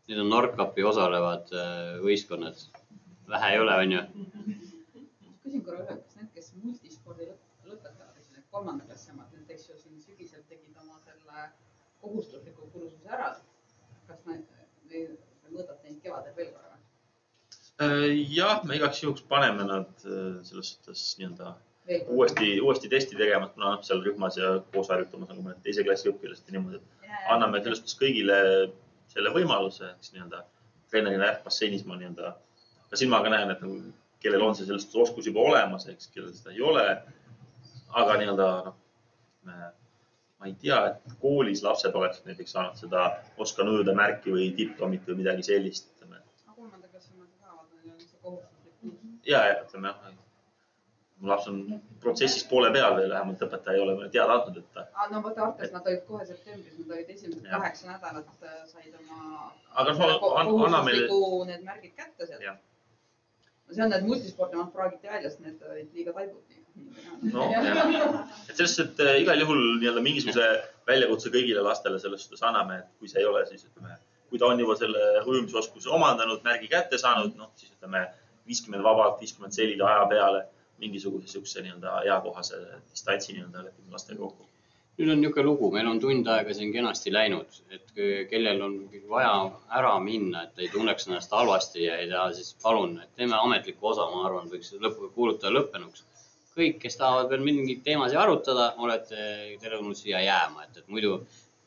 Need on Nordkapi osalevad võistkonnad. Vähe ei ole, on ju? Küsin korra üle, kas need, kes multispordi lõpetavad, need 3. klassemad, näiteks ju siin sügisel tegid oma selle kohustusliku kursuse ära. Kas mõõdab neid kevadel veel korra? Jah, me igaks juhuks paneme nad selles suhtes nii-öelda uuesti testi tegema, kuna seal rühmas ja koos harjutamas nagu mõned teise klassi õpilased ja niimoodi. Anname selles suhtes kõigile selle võimaluse, eks nii-öelda treenerina basseinis ma nii-öelda ka silmaga näen, et kellel on see sellest oskus juba olemas, eks, kellel seda ei ole. Aga nii-öelda, ma ei tea, et koolis lapsed oleks näiteks saanud seda oskan õõda märki või diplomit või midagi sellist. Kolmandaklassimad saavad, on see kohustuslik. Ja, ütleme jah. Mu laps on protsessis poole peal veel, vähemalt õpetaja ei ole mõne teada andnud, et No vaata Artes nad olid kohe septembris, nad olid esimesed 8 nädalat said oma kohustusliku need märgid kätte seal. See on need multisporti, praagiti väljast, need olid liiga taibud. No, et sellest, et igal juhul mingisuguse väljakutse kõigile lastele sellest anname, et kui see ei ole, siis ütleme, kui ta on juba selle ujumisoskuse omandanud, märgi kätte saanud, siis ütleme 50 vabalt, 50 selide aja peale mingisuguse siukse eakohase distantsi lepime lastega kokku. Nüüd on niisugune lugu, meil on tund aega siin kenasti läinud, et kellel on vaja ära minna, et ei tunneks ennast halvasti ja ei taha, siis palun, et teeme ametliku osa, ma arvan, võiks kuulutada lõppenuks. Kõik, kes tahavad veel mingeid teemasid arutada, olete tervenud siia jääma, et muidu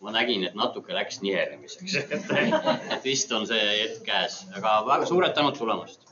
ma nägin, et natuke läks niheremiseks, et vist on see hetk käes, aga väga suured tänud tulemast.